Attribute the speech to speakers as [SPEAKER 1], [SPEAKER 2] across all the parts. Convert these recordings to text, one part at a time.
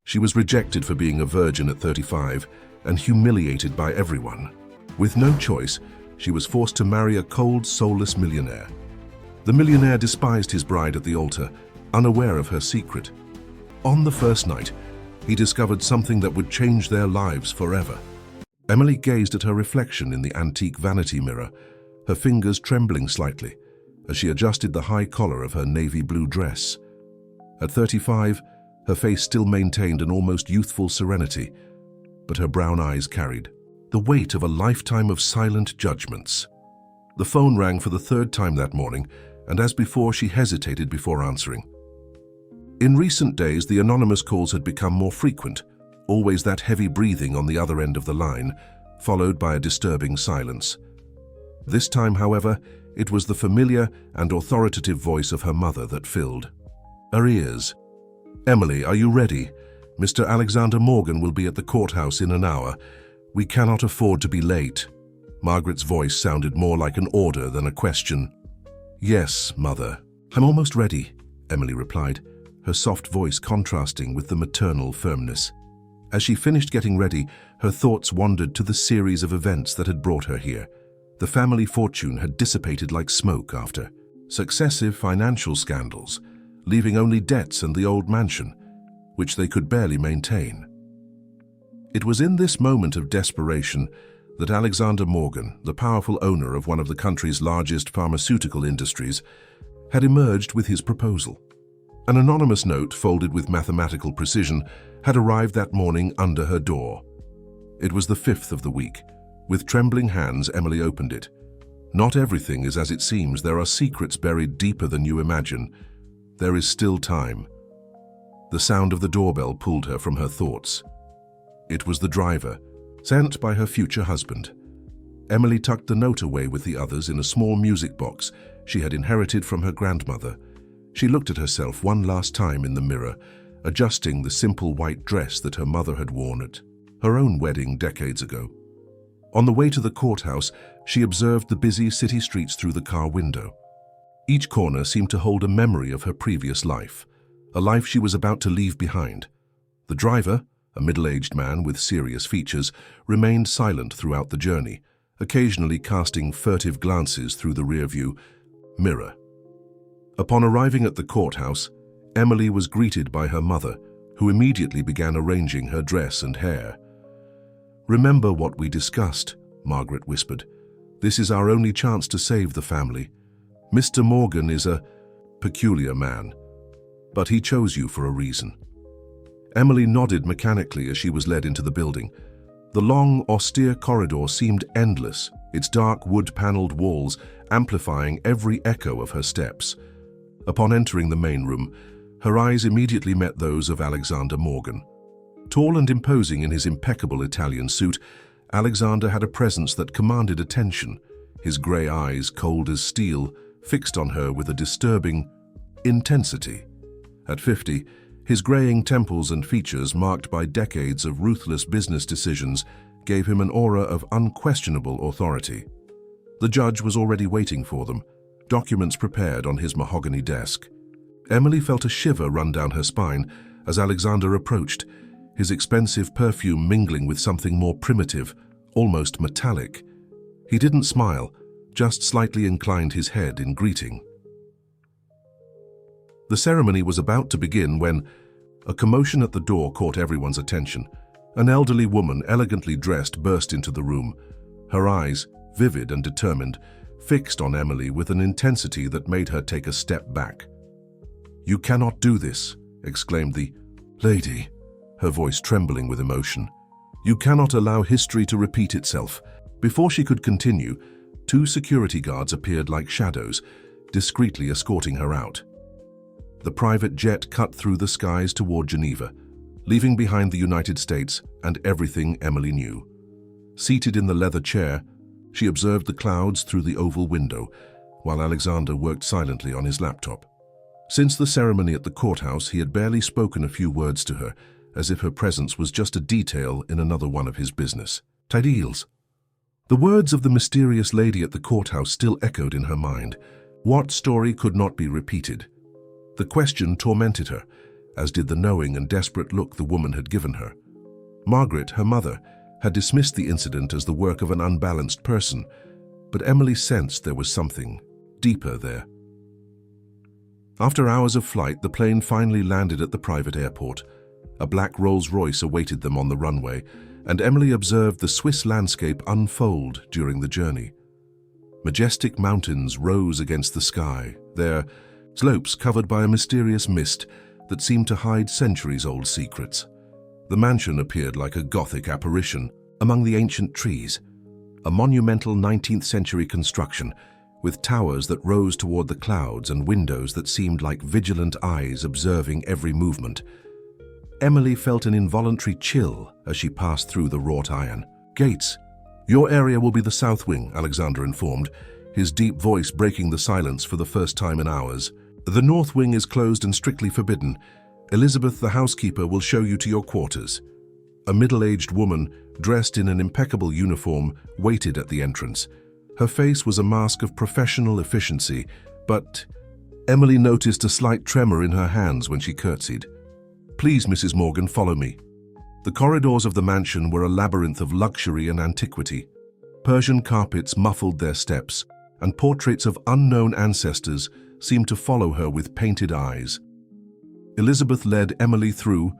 [SPEAKER 1] She was rejected for being a virgin at 35 and humiliated by everyone. With no choice, she was forced to marry a cold, soulless millionaire. The millionaire despised his bride at the altar, unaware of her secret. On the first night, he discovered something that would change their lives forever. Emily gazed at her reflection in the antique vanity mirror, her fingers trembling slightly as she adjusted the high collar of her navy blue dress. At 35, her face still maintained an almost youthful serenity, but her brown eyes carried the weight of a lifetime of silent judgments. The phone rang for the third time that morning, and as before, she hesitated before answering. In recent days, the anonymous calls had become more frequent, always that heavy breathing on the other end of the line, followed by a disturbing silence. This time, however, it was the familiar and authoritative voice of her mother that filled her ears. "Emily, are you ready? Mr. Alexander Morgan will be at the courthouse in an hour. We cannot afford to be late." Margaret's voice sounded more like an order than a question. "Yes, Mother. I'm almost ready," Emily replied, her soft voice contrasting with the maternal firmness. As she finished getting ready, her thoughts wandered to the series of events that had brought her here. The family fortune had dissipated like smoke after successive financial scandals, leaving only debts and the old mansion, which they could barely maintain. It was in this moment of desperation that Alexander Morgan, the powerful owner of one of the country's largest pharmaceutical industries, had emerged with his proposal. An anonymous note, folded with mathematical precision, had arrived that morning under her door. It was the 5th of the week. With trembling hands, Emily opened it. "Not everything is as it seems. There are secrets buried deeper than you imagine. There is still time." The sound of the doorbell pulled her from her thoughts. It was the driver, sent by her future husband. Emily tucked the note away with the others in a small music box she had inherited from her grandmother. She looked at herself one last time in the mirror, adjusting the simple white dress that her mother had worn at her own wedding decades ago. On the way to the courthouse, she observed the busy city streets through the car window. Each corner seemed to hold a memory of her previous life, a life she was about to leave behind. The driver, a middle-aged man with serious features, remained silent throughout the journey, occasionally casting furtive glances through the rearview mirror. Upon arriving at the courthouse, Emily was greeted by her mother, who immediately began arranging her dress and hair. "Remember what we discussed," Margaret whispered. "This is our only chance to save the family. Mr. Morgan is a peculiar man, but he chose you for a reason." Emily nodded mechanically as she was led into the building. The long, austere corridor seemed endless, its dark wood-paneled walls amplifying every echo of her steps. Upon entering the main room, her eyes immediately met those of Alexander Morgan. Tall and imposing in his impeccable Italian suit, Alexander had a presence that commanded attention, his grey eyes, cold as steel, fixed on her with a disturbing intensity. At 50, his greying temples and features, marked by decades of ruthless business decisions, gave him an aura of unquestionable authority. The judge was already waiting for them, documents prepared on his mahogany desk. Emily felt a shiver run down her spine as Alexander approached, his expensive perfume mingling with something more primitive, almost metallic. He didn't smile, just slightly inclined his head in greeting. The ceremony was about to begin when a commotion at the door caught everyone's attention. An elderly woman, elegantly dressed, burst into the room, her eyes, vivid and determined, fixed on Emily with an intensity that made her take a step back. "You cannot do this," exclaimed the lady, her voice trembling with emotion. "You cannot allow history to repeat itself." Before she could continue, 2 security guards appeared like shadows, discreetly escorting her out. The private jet cut through the skies toward Geneva, leaving behind the United States and everything Emily knew. Seated in the leather chair, she observed the clouds through the oval window, while Alexander worked silently on his laptop. Since the ceremony at the courthouse, he had barely spoken a few words to her, as if her presence was just a detail in another one of his business deals. The words of the mysterious lady at the courthouse still echoed in her mind. What story could not be repeated? The question tormented her, as did the knowing and desperate look the woman had given her. Margaret, her mother, had dismissed the incident as the work of an unbalanced person, but Emily sensed there was something deeper there. After hours of flight, the plane finally landed at the private airport. A black Rolls-Royce awaited them on the runway, and Emily observed the Swiss landscape unfold during the journey. Majestic mountains rose against the sky, their slopes covered by a mysterious mist that seemed to hide centuries-old secrets. The mansion appeared like a Gothic apparition among the ancient trees, a monumental 19th-century construction with towers that rose toward the clouds and windows that seemed like vigilant eyes observing every movement. Emily felt an involuntary chill as she passed through the wrought iron gates. "Your area will be the south wing," Alexander informed, his deep voice breaking the silence for the first time in hours. "The north wing is closed and strictly forbidden. Elizabeth, the housekeeper, will show you to your quarters." A middle-aged woman, dressed in an impeccable uniform, waited at the entrance. Her face was a mask of professional efficiency, but Emily noticed a slight tremor in her hands when she curtsied. "Please, Mrs. Morgan, follow me." The corridors of the mansion were a labyrinth of luxury and antiquity. Persian carpets muffled their steps, and portraits of unknown ancestors seemed to follow her with painted eyes. Elizabeth led Emily through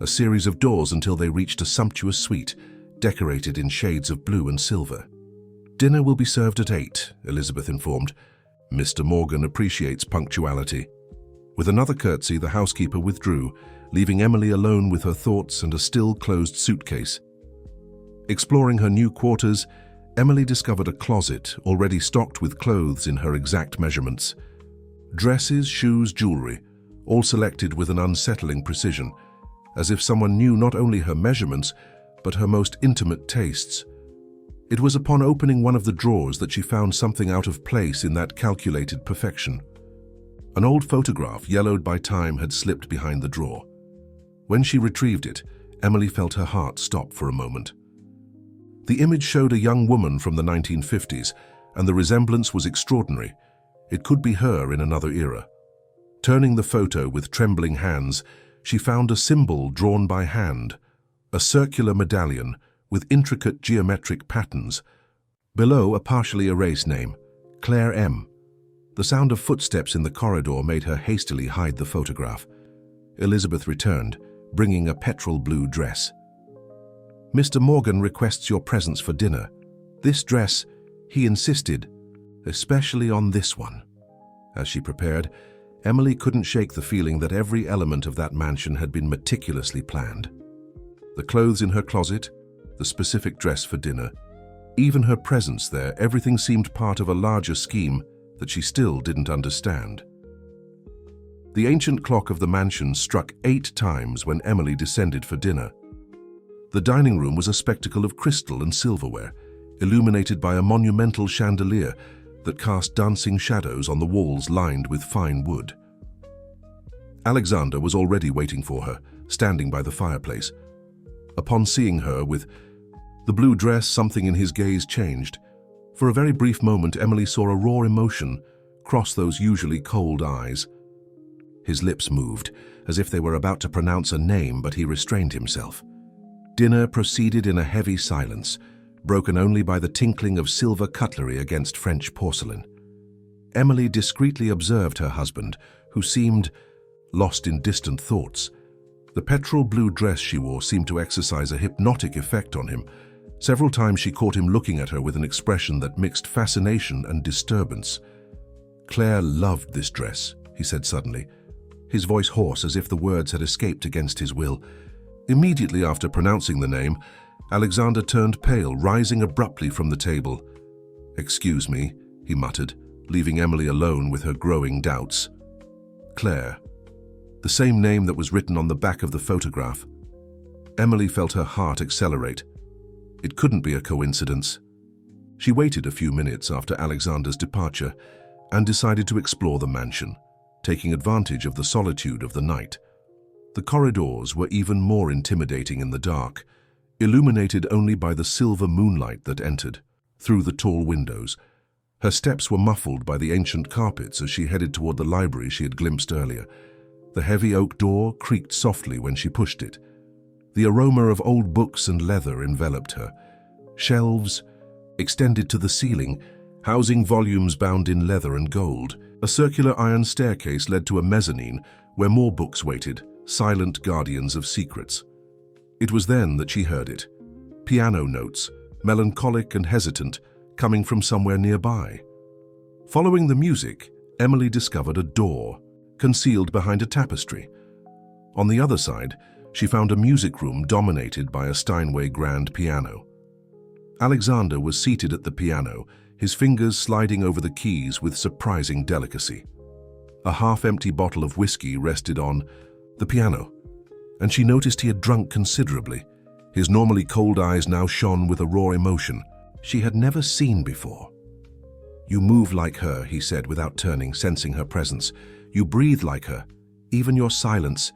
[SPEAKER 1] a series of doors until they reached a sumptuous suite, decorated in shades of blue and silver. "Dinner will be served at 8, Elizabeth informed. "Mr. Morgan appreciates punctuality." With another curtsy, the housekeeper withdrew, leaving Emily alone with her thoughts and a still-closed suitcase. Exploring her new quarters, Emily discovered a closet already stocked with clothes in her exact measurements. Dresses, shoes, jewelry, all selected with an unsettling precision, as if someone knew not only her measurements, but her most intimate tastes. It was upon opening one of the drawers that she found something out of place in that calculated perfection. An old photograph, yellowed by time, had slipped behind the drawer. When she retrieved it, Emily felt her heart stop for a moment. The image showed a young woman from the 1950s, and the resemblance was extraordinary. It could be her in another era. Turning the photo with trembling hands, she found a symbol drawn by hand, a circular medallion with intricate geometric patterns. Below, a partially erased name, Claire M. The sound of footsteps in the corridor made her hastily hide the photograph. Elizabeth returned, bringing a petrol blue dress. "Mr. Morgan requests your presence for dinner. This dress, he insisted, especially on this one." As she prepared, Emily couldn't shake the feeling that every element of that mansion had been meticulously planned. The clothes in her closet, the specific dress for dinner, even her presence there, everything seemed part of a larger scheme that she still didn't understand. The ancient clock of the mansion struck 8 times when Emily descended for dinner. The dining room was a spectacle of crystal and silverware, illuminated by a monumental chandelier that cast dancing shadows on the walls lined with fine wood. Alexander was already waiting for her, standing by the fireplace. Upon seeing her with the blue dress, something in his gaze changed. For a very brief moment, Emily saw a raw emotion cross those usually cold eyes. His lips moved, as if they were about to pronounce a name, but he restrained himself. Dinner proceeded in a heavy silence, broken only by the tinkling of silver cutlery against French porcelain. Emily discreetly observed her husband, who seemed lost in distant thoughts. The petrol blue dress she wore seemed to exercise a hypnotic effect on him. Several times she caught him looking at her with an expression that mixed fascination and disturbance. "Claire loved this dress," he said suddenly, his voice hoarse as if the words had escaped against his will. Immediately after pronouncing the name, Alexander turned pale, rising abruptly from the table. "Excuse me," he muttered, leaving Emily alone with her growing doubts. Claire. The same name that was written on the back of the photograph. Emily felt her heart accelerate. It couldn't be a coincidence. She waited a few minutes after Alexander's departure and decided to explore the mansion, taking advantage of the solitude of the night. The corridors were even more intimidating in the dark, illuminated only by the silver moonlight that entered through the tall windows. Her steps were muffled by the ancient carpets as she headed toward the library she had glimpsed earlier. The heavy oak door creaked softly when she pushed it. The aroma of old books and leather enveloped her. Shelves extended to the ceiling, housing volumes bound in leather and gold. A circular iron staircase led to a mezzanine where more books waited, silent guardians of secrets. It was then that she heard it. Piano notes, melancholic and hesitant, coming from somewhere nearby. Following the music, Emily discovered a door, concealed behind a tapestry. On the other side, she found a music room dominated by a Steinway grand piano. Alexander was seated at the piano, his fingers sliding over the keys with surprising delicacy. A half-empty bottle of whiskey rested on the piano, and she noticed he had drunk considerably. His normally cold eyes now shone with a raw emotion she had never seen before. "You move like her," he said without turning, sensing her presence. "You breathe like her. Even your silence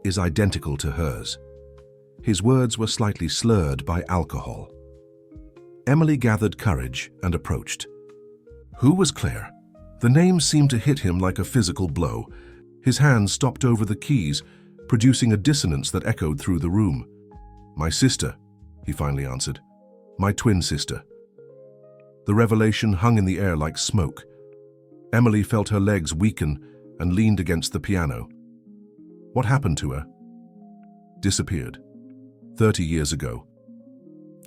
[SPEAKER 1] is identical to hers." His words were slightly slurred by alcohol. Emily gathered courage and approached. Who was Claire? The name seemed to hit him like a physical blow. His hand stopped over the keys, producing a dissonance that echoed through the room. "My sister," he finally answered. "My twin sister." The revelation hung in the air like smoke. Emily felt her legs weaken and leaned against the piano. What happened to her? Disappeared. 30 years ago.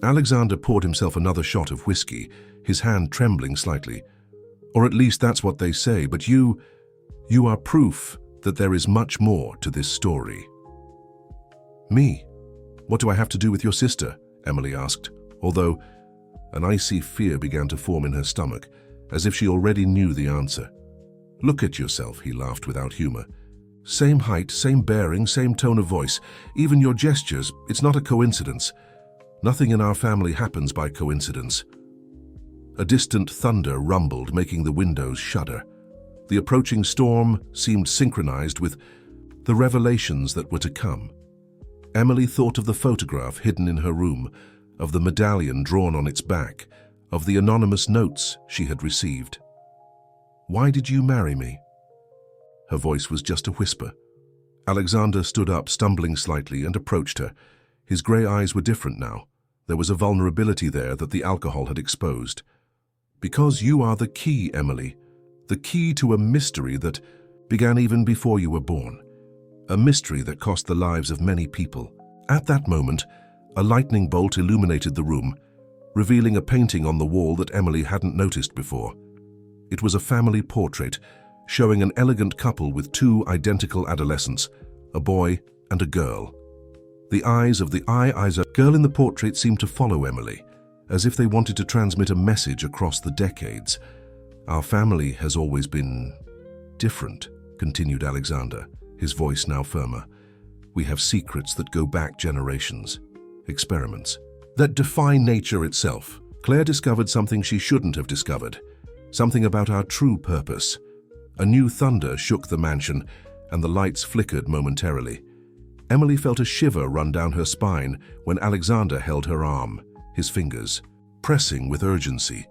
[SPEAKER 1] Alexander poured himself another shot of whiskey, his hand trembling slightly. "Or at least that's what they say, but you are proof that there is much more to this story." "Me? What do I have to do with your sister?" Emily asked, although an icy fear began to form in her stomach, as if she already knew the answer. "Look at yourself," he laughed without humor. "Same height, same bearing, same tone of voice, even your gestures. It's not a coincidence. Nothing in our family happens by coincidence." A distant thunder rumbled, making the windows shudder. The approaching storm seemed synchronized with the revelations that were to come. Emily thought of the photograph hidden in her room, of the medallion drawn on its back, of the anonymous notes she had received. "Why did you marry me?" Her voice was just a whisper. Alexander stood up, stumbling slightly, and approached her. His grey eyes were different now. There was a vulnerability there that the alcohol had exposed. "Because you are the key, Emily. The key to a mystery that began even before you were born. A mystery that cost the lives of many people." At that moment, a lightning bolt illuminated the room, revealing a painting on the wall that Emily hadn't noticed before. It was a family portrait, showing an elegant couple with two identical adolescents, a boy and a girl. The eyes of the girl in the portrait seemed to follow Emily, as if they wanted to transmit a message across the decades. "Our family has always been different," continued Alexander, his voice now firmer. "We have secrets that go back generations, experiments that defy nature itself." Claire discovered something she shouldn't have discovered, something about our true purpose. A new thunder shook the mansion, and the lights flickered momentarily. Emily felt a shiver run down her spine when Alexander held her arm, his fingers pressing with urgency.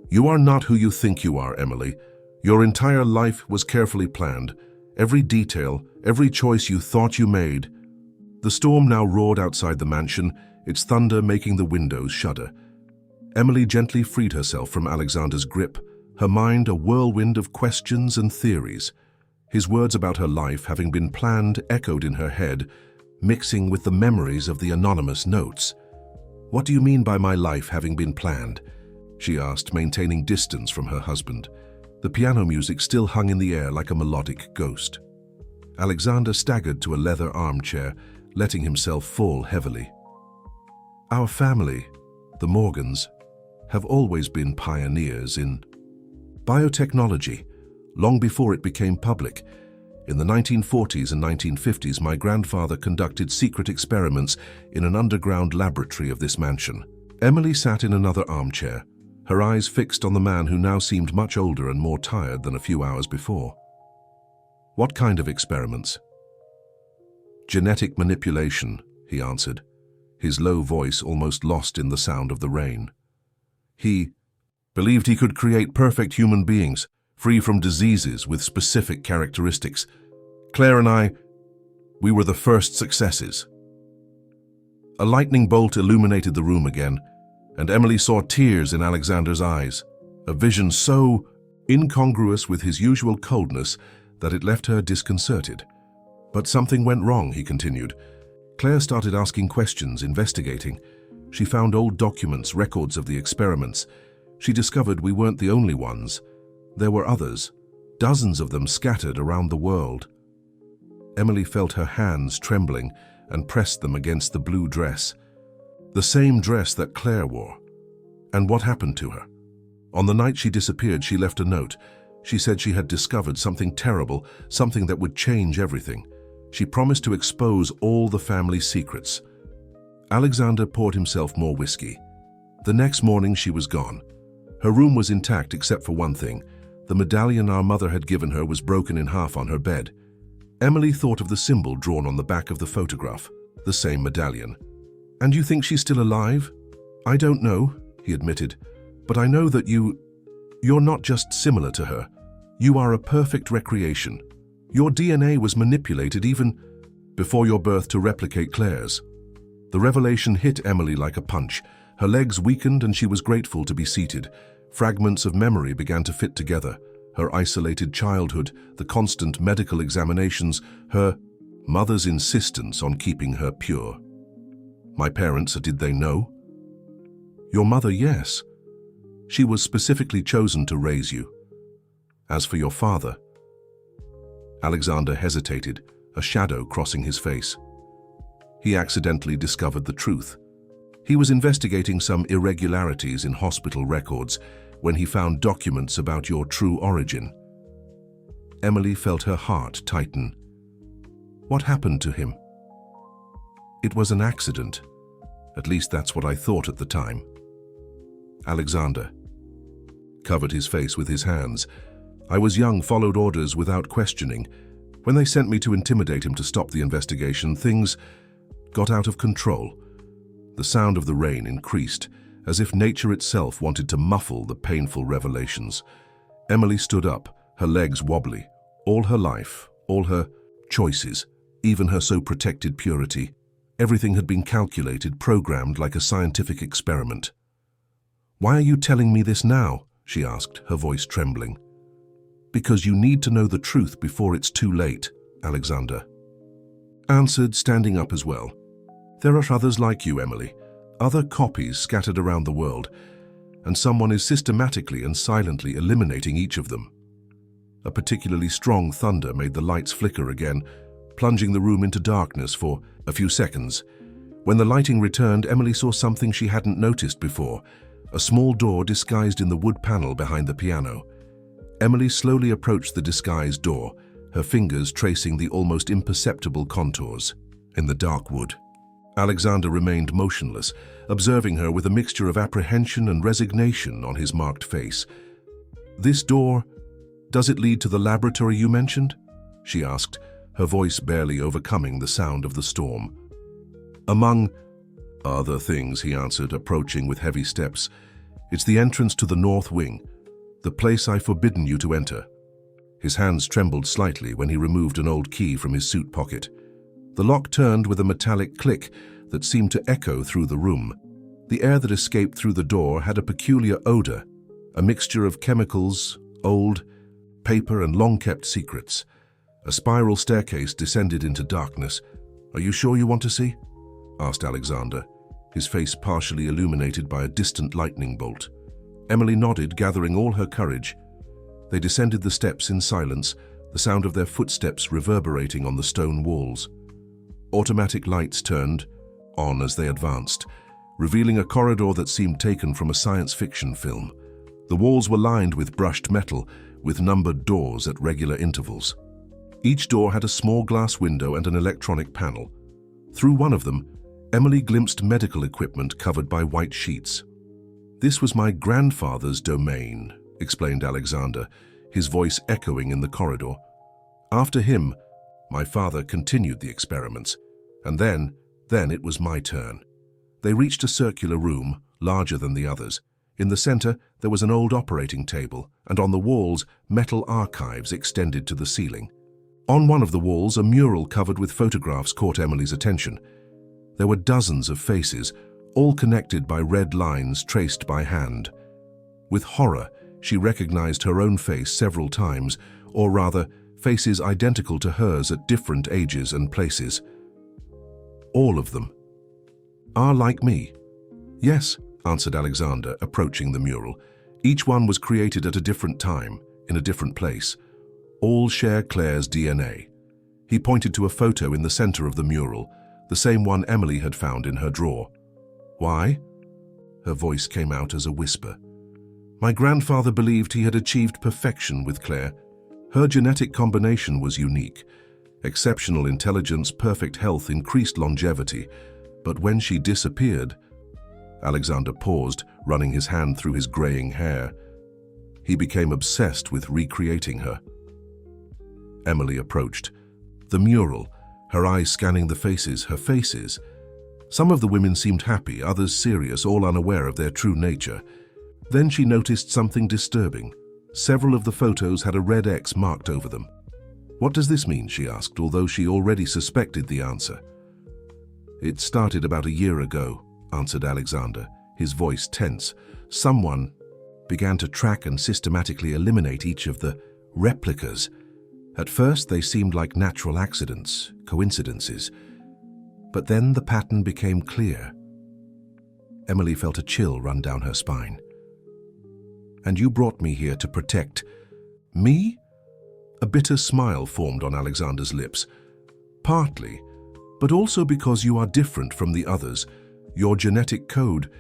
[SPEAKER 1] "You are not who you think you are, Emily. Your entire life was carefully planned. Every detail, every choice you thought you made." The storm now roared outside the mansion, its thunder making the windows shudder. Emily gently freed herself from Alexander's grip, her mind a whirlwind of questions and theories. His words about her life having been planned echoed in her head, mixing with the memories of the anonymous notes. "What do you mean by my life having been planned?" she asked, maintaining distance from her husband. The piano music still hung in the air like a melodic ghost. Alexander staggered to a leather armchair, letting himself fall heavily. "Our family, the Morgans, have always been pioneers in biotechnology, long before it became public. In the 1940s and 1950s, my grandfather conducted secret experiments in an underground laboratory of this mansion." Emily sat in another armchair, her eyes fixed on the man who now seemed much older and more tired than a few hours before. "What kind of experiments?" "Genetic manipulation," he answered, his low voice almost lost in the sound of the rain. "He believed he could create perfect human beings, free from diseases with specific characteristics." Claire and I, we were the first successes. A lightning bolt illuminated the room again, and Emily saw tears in Alexander's eyes, a vision so incongruous with his usual coldness that it left her disconcerted. But something went wrong, he continued. Claire started asking questions, investigating. She found old documents, records of the experiments. She discovered we weren't the only ones. There were others, dozens of them scattered around the world. Emily felt her hands trembling and pressed them against the blue dress. The same dress that Claire wore. And what happened to her? On the night she disappeared, she left a note. She said she had discovered something terrible, something that would change everything. She promised to expose all the family secrets. Alexander poured himself more whiskey. The next morning she was gone. Her room was intact except for one thing. The medallion our mother had given her was broken in half on her bed. Emily thought of the symbol drawn on the back of the photograph, the same medallion. "And you think she's still alive?" "I don't know," he admitted, "but I know that you're not just similar to her. You are a perfect recreation. Your DNA was manipulated even before your birth to replicate Claire's." The revelation hit Emily like a punch. Her legs weakened and she was grateful to be seated. Fragments of memory began to fit together. Her isolated childhood, the constant medical examinations, her mother's insistence on keeping her pure. "My parents, did they know?" "Your mother, yes. She was specifically chosen to raise you. As for your father..." Alexander hesitated, a shadow crossing his face. He accidentally discovered the truth. He was investigating some irregularities in hospital records when he found documents about your true origin. Emily felt her heart tighten. "What happened to him?" "It was an accident. At least that's what I thought at the time." Alexander covered his face with his hands. "I was young, followed orders without questioning. When they sent me to intimidate him to stop the investigation, things got out of control." The sound of the rain increased, as if nature itself wanted to muffle the painful revelations. Emily stood up, her legs wobbly. All her life, all her choices, even her so protected purity, everything had been calculated, programmed like a scientific experiment. "Why are you telling me this now?" she asked, her voice trembling. "Because you need to know the truth before it's too late," Alexander answered, standing up as well. "There are others like you, Emily, other copies scattered around the world, and someone is systematically and silently eliminating each of them." A particularly strong thunder made the lights flicker again, plunging the room into darkness for a few seconds. When the lighting returned, Emily saw something she hadn't noticed before, a small door disguised in the wood panel behind the piano. Emily slowly approached the disguised door, her fingers tracing the almost imperceptible contours in the dark wood. Alexander remained motionless, observing her with a mixture of apprehension and resignation on his marked face. "This door, does it lead to the laboratory you mentioned?" she asked, her voice barely overcoming the sound of the storm. "Among other things," he answered, approaching with heavy steps. "It's the entrance to the north wing, the place I've forbidden you to enter." His hands trembled slightly when he removed an old key from his suit pocket. The lock turned with a metallic click that seemed to echo through the room. The air that escaped through the door had a peculiar odor, a mixture of chemicals, old, paper, and long-kept secrets. A spiral staircase descended into darkness. "Are you sure you want to see?" asked Alexander, his face partially illuminated by a distant lightning bolt. Emily nodded, gathering all her courage. They descended the steps in silence, the sound of their footsteps reverberating on the stone walls. Automatic lights turned on as they advanced, revealing a corridor that seemed taken from a science fiction film. The walls were lined with brushed metal, with numbered doors at regular intervals. Each door had a small glass window and an electronic panel. Through one of them, Emily glimpsed medical equipment covered by white sheets. "This was my grandfather's domain," explained Alexander, his voice echoing in the corridor. "After him, my father continued the experiments, and then it was my turn." They reached a circular room, larger than the others. In the center, there was an old operating table, and on the walls, metal archives extended to the ceiling. On one of the walls, a mural covered with photographs caught Emily's attention. There were dozens of faces, all connected by red lines traced by hand. With horror, she recognized her own face several times, or rather, faces identical to hers at different ages and places. All of them are like me. Yes, answered Alexander, approaching the mural. Each one was created at a different time, in a different place. All share Claire's DNA. He pointed to a photo in the center of the mural, the same one Emily had found in her drawer. Why? Her voice came out as a whisper. My grandfather believed he had achieved perfection with Claire. Her genetic combination was unique. Exceptional intelligence, perfect health, increased longevity. But when she disappeared, Alexander paused, running his hand through his graying hair. He became obsessed with recreating her. Emily approached. The mural, her eyes scanning the faces, her faces. Some of the women seemed happy, others serious, all unaware of their true nature. Then she noticed something disturbing. Several of the photos had a red X marked over them. What does this mean? She asked, although she already suspected the answer. It started about a year ago, answered Alexander, his voice tense. Someone began to track and systematically eliminate each of the replicas. At first, they seemed like natural accidents, coincidences. But then the pattern became clear. Emily felt a chill run down her spine. And you brought me here to protect me? A bitter smile formed on Alexander's lips. Partly, but also because you are different from the others. Your genetic code,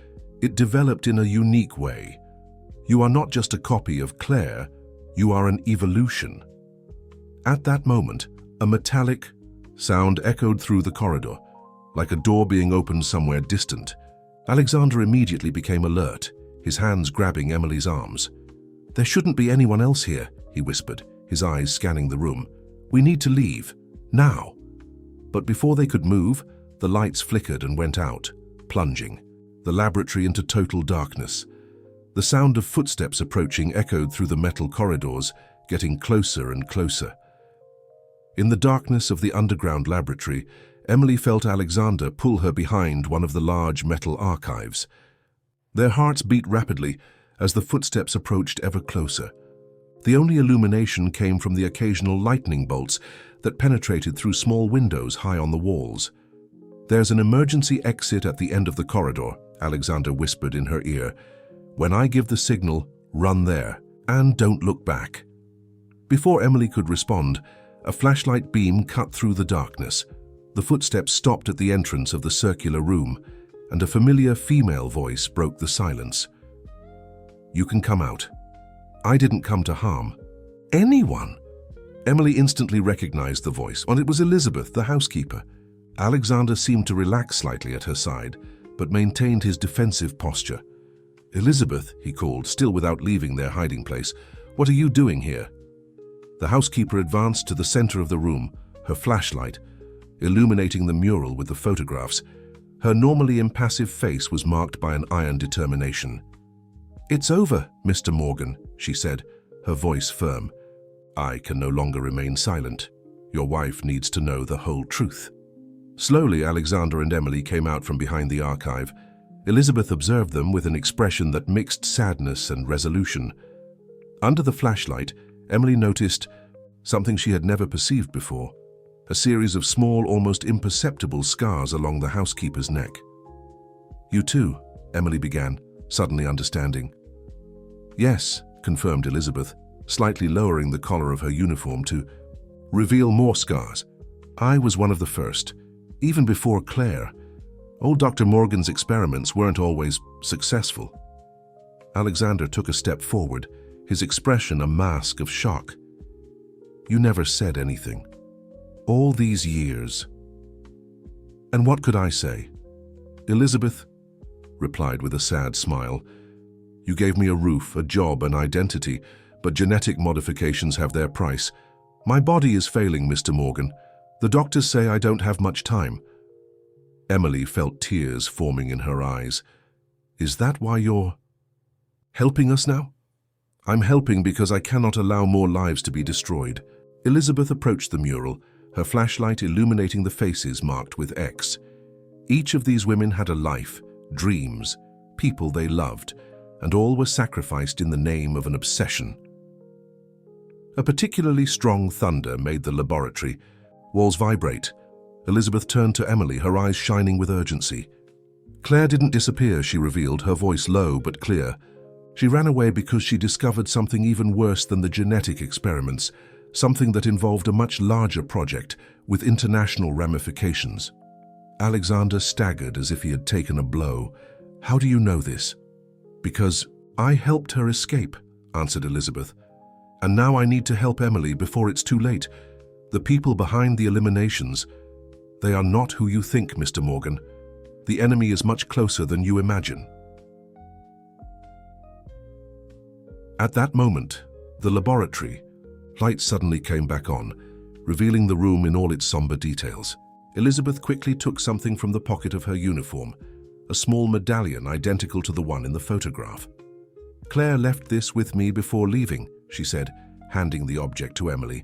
[SPEAKER 1] it developed in a unique way. You are not just a copy of Claire, you are an evolution. At that moment, a metallic sound echoed through the corridor, like a door being opened somewhere distant. Alexander immediately became alert, his hands grabbing Emily's arms. There shouldn't be anyone else here, he whispered, his eyes scanning the room. We need to leave, now. But before they could move, the lights flickered and went out, plunging the laboratory into total darkness. The sound of footsteps approaching echoed through the metal corridors, getting closer and closer. In the darkness of the underground laboratory, Emily felt Alexander pull her behind one of the large metal archives. Their hearts beat rapidly as the footsteps approached ever closer. The only illumination came from the occasional lightning bolts that penetrated through small windows high on the walls. There's an emergency exit at the end of the corridor, Alexander whispered in her ear. When I give the signal, run there, and don't look back. Before Emily could respond, a flashlight beam cut through the darkness. The footsteps stopped at the entrance of the circular room, and a familiar female voice broke the silence. You can come out. I didn't come to harm anyone. Emily instantly recognized the voice, and it was Elizabeth, the housekeeper. Alexander seemed to relax slightly at her side, but maintained his defensive posture. Elizabeth, he called, still without leaving their hiding place. What are you doing here? The housekeeper advanced to the center of the room, her flashlight illuminating the mural with the photographs. Her normally impassive face was marked by an iron determination. It's over, Mr. Morgan, she said, her voice firm. I can no longer remain silent. Your wife needs to know the whole truth. Slowly, Alexander and Emily came out from behind the archive. Elizabeth observed them with an expression that mixed sadness and resolution. Under the flashlight, Emily noticed something she had never perceived before, a series of small, almost imperceptible scars along the housekeeper's neck. You too, Emily began, suddenly understanding. Yes, confirmed Elizabeth, slightly lowering the collar of her uniform to reveal more scars. I was one of the first, even before Claire. Old Dr. Morgan's experiments weren't always successful. Alexander took a step forward, his expression a mask of shock. You never said anything. All these years. And what could I say? Elizabeth replied with a sad smile. You gave me a roof, a job, an identity, but genetic modifications have their price. My body is failing, Mr. Morgan. The doctors say I don't have much time. Emily felt tears forming in her eyes. Is that why you're helping us now? I'm helping because I cannot allow more lives to be destroyed. Elizabeth approached the mural, her flashlight illuminating the faces marked with X. Each of these women had a life, dreams, people they loved, and all were sacrificed in the name of an obsession. A particularly strong thunder made the laboratory. Walls vibrate. Elizabeth turned to Emily, her eyes shining with urgency. Claire didn't disappear, she revealed, her voice low but clear. She ran away because she discovered something even worse than the genetic experiments, something that involved a much larger project with international ramifications. Alexander staggered as if he had taken a blow. How do you know this? Because I helped her escape, answered Elizabeth. And now I need to help Emily before it's too late. The people behind the eliminations, they are not who you think, Mr. Morgan. The enemy is much closer than you imagine. At that moment, the laboratory, lights suddenly came back on, revealing the room in all its somber details. Elizabeth quickly took something from the pocket of her uniform, a small medallion identical to the one in the photograph. Claire left this with me before leaving, she said, handing the object to Emily.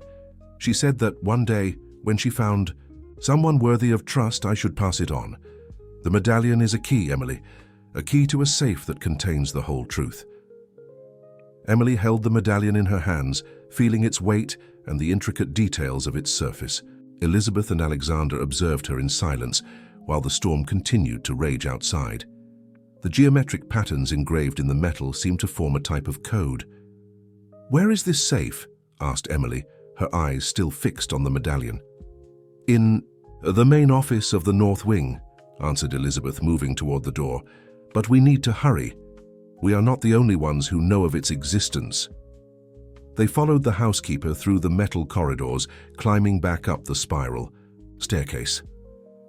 [SPEAKER 1] She said that one day, when she found someone worthy of trust, I should pass it on. The medallion is a key, Emily, a key to a safe that contains the whole truth. Emily held the medallion in her hands, feeling its weight and the intricate details of its surface. Elizabeth and Alexander observed her in silence while the storm continued to rage outside. The geometric patterns engraved in the metal seemed to form a type of code. "Where is this safe?" asked Emily, her eyes still fixed on the medallion. "In the main office of the North Wing," answered Elizabeth, moving toward the door. "But we need to hurry. We are not the only ones who know of its existence." They followed the housekeeper through the metal corridors, climbing back up the spiral staircase.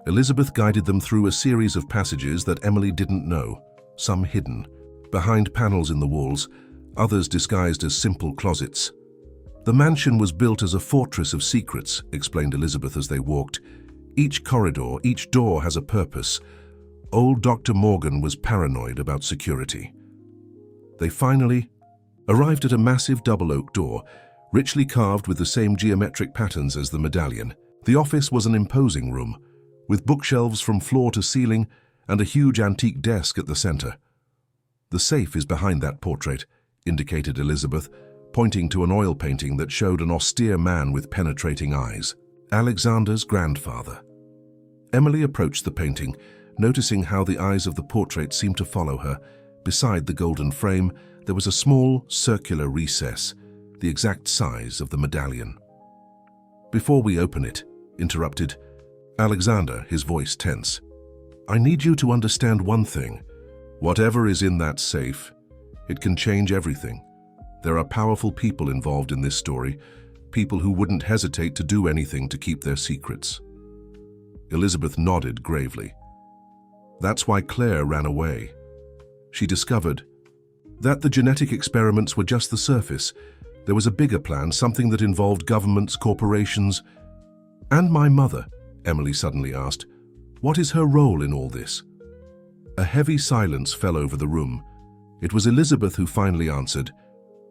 [SPEAKER 1] Elizabeth guided them through a series of passages that Emily didn't know, some hidden, behind panels in the walls, others disguised as simple closets. "The mansion was built as a fortress of secrets," explained Elizabeth as they walked. "Each corridor, each door has a purpose. Old Dr. Morgan was paranoid about security." They finally arrived at a massive double oak door, richly carved with the same geometric patterns as the medallion. The office was an imposing room, with bookshelves from floor to ceiling and a huge antique desk at the center. "The safe is behind that portrait," indicated Elizabeth, pointing to an oil painting that showed an austere man with penetrating eyes. Alexander's grandfather. Emily approached the painting, noticing how the eyes of the portrait seemed to follow her. Beside the golden frame, there was a small, circular recess, the exact size of the medallion. "Before we open it," interrupted Alexander, his voice tense, "I need you to understand one thing. Whatever is in that safe, it can change everything. There are powerful people involved in this story, people who wouldn't hesitate to do anything to keep their secrets." Elizabeth nodded gravely. "That's why Claire ran away. She discovered that the genetic experiments were just the surface. There was a bigger plan, something that involved governments, corporations, and my mother," Emily suddenly asked. "What is her role in all this?" A heavy silence fell over the room. It was Elizabeth who finally answered.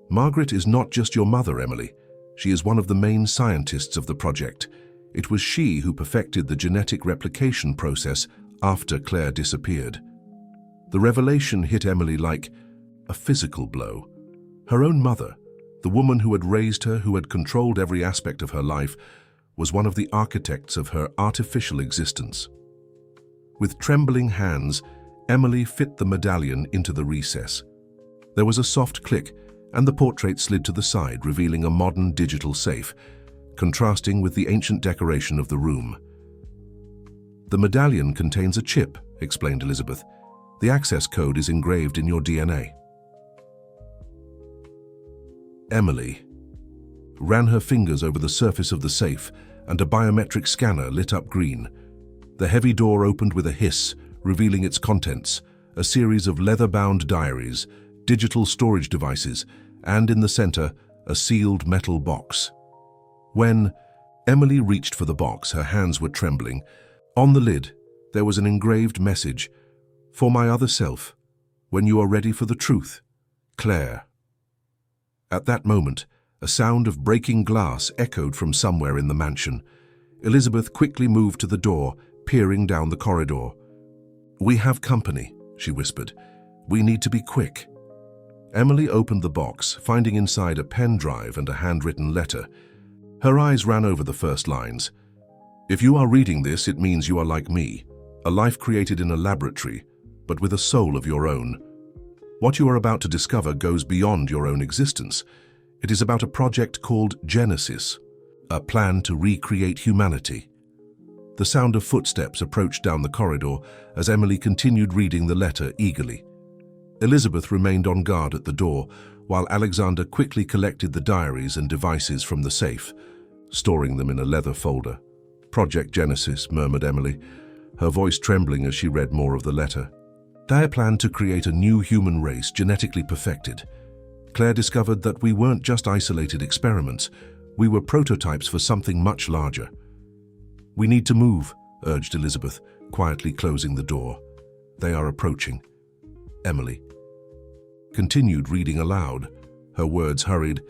[SPEAKER 1] "Margaret is not just your mother, Emily. She is one of the main scientists of the project. It was she who perfected the genetic replication process after Claire disappeared." The revelation hit Emily like a physical blow. Her own mother, the woman who had raised her, who had controlled every aspect of her life, was one of the architects of her artificial existence. With trembling hands, Emily fit the medallion into the recess. There was a soft click, and the portrait slid to the side, revealing a modern digital safe, contrasting with the ancient decoration of the room. "The medallion contains a chip," explained Elizabeth. "The access code is engraved in your DNA." Emily ran her fingers over the surface of the safe, and a biometric scanner lit up green. The heavy door opened with a hiss, revealing its contents, a series of leather-bound diaries, digital storage devices, and in the center, a sealed metal box. When Emily reached for the box, her hands were trembling. On the lid, there was an engraved message, "For my other self, when you are ready for the truth, Claire." At that moment, A sound of breaking glass echoed from somewhere in the mansion. Elizabeth quickly moved to the door, peering down the corridor. "We have company," she whispered. "We need to be quick." Emily opened the box, finding inside a pen drive and a handwritten letter. Her eyes ran over the first lines. "If you are reading this, it means you are like me, a life created in a laboratory, but with a soul of your own. What you are about to discover goes beyond your own existence. It is about a project called Genesis, a plan to recreate humanity." The sound of footsteps approached down the corridor as Emily continued reading the letter eagerly. Elizabeth remained on guard at the door, while Alexander quickly collected the diaries and devices from the safe, storing them in a leather folder. "Project Genesis," murmured Emily, her voice trembling as she read more of the letter. "Their plan to create a new human race genetically perfected. Claire discovered that we weren't just isolated experiments, we were prototypes for something much larger." "We need to move," urged Elizabeth, quietly closing the door. "They are approaching." Emily continued reading aloud, her words hurried.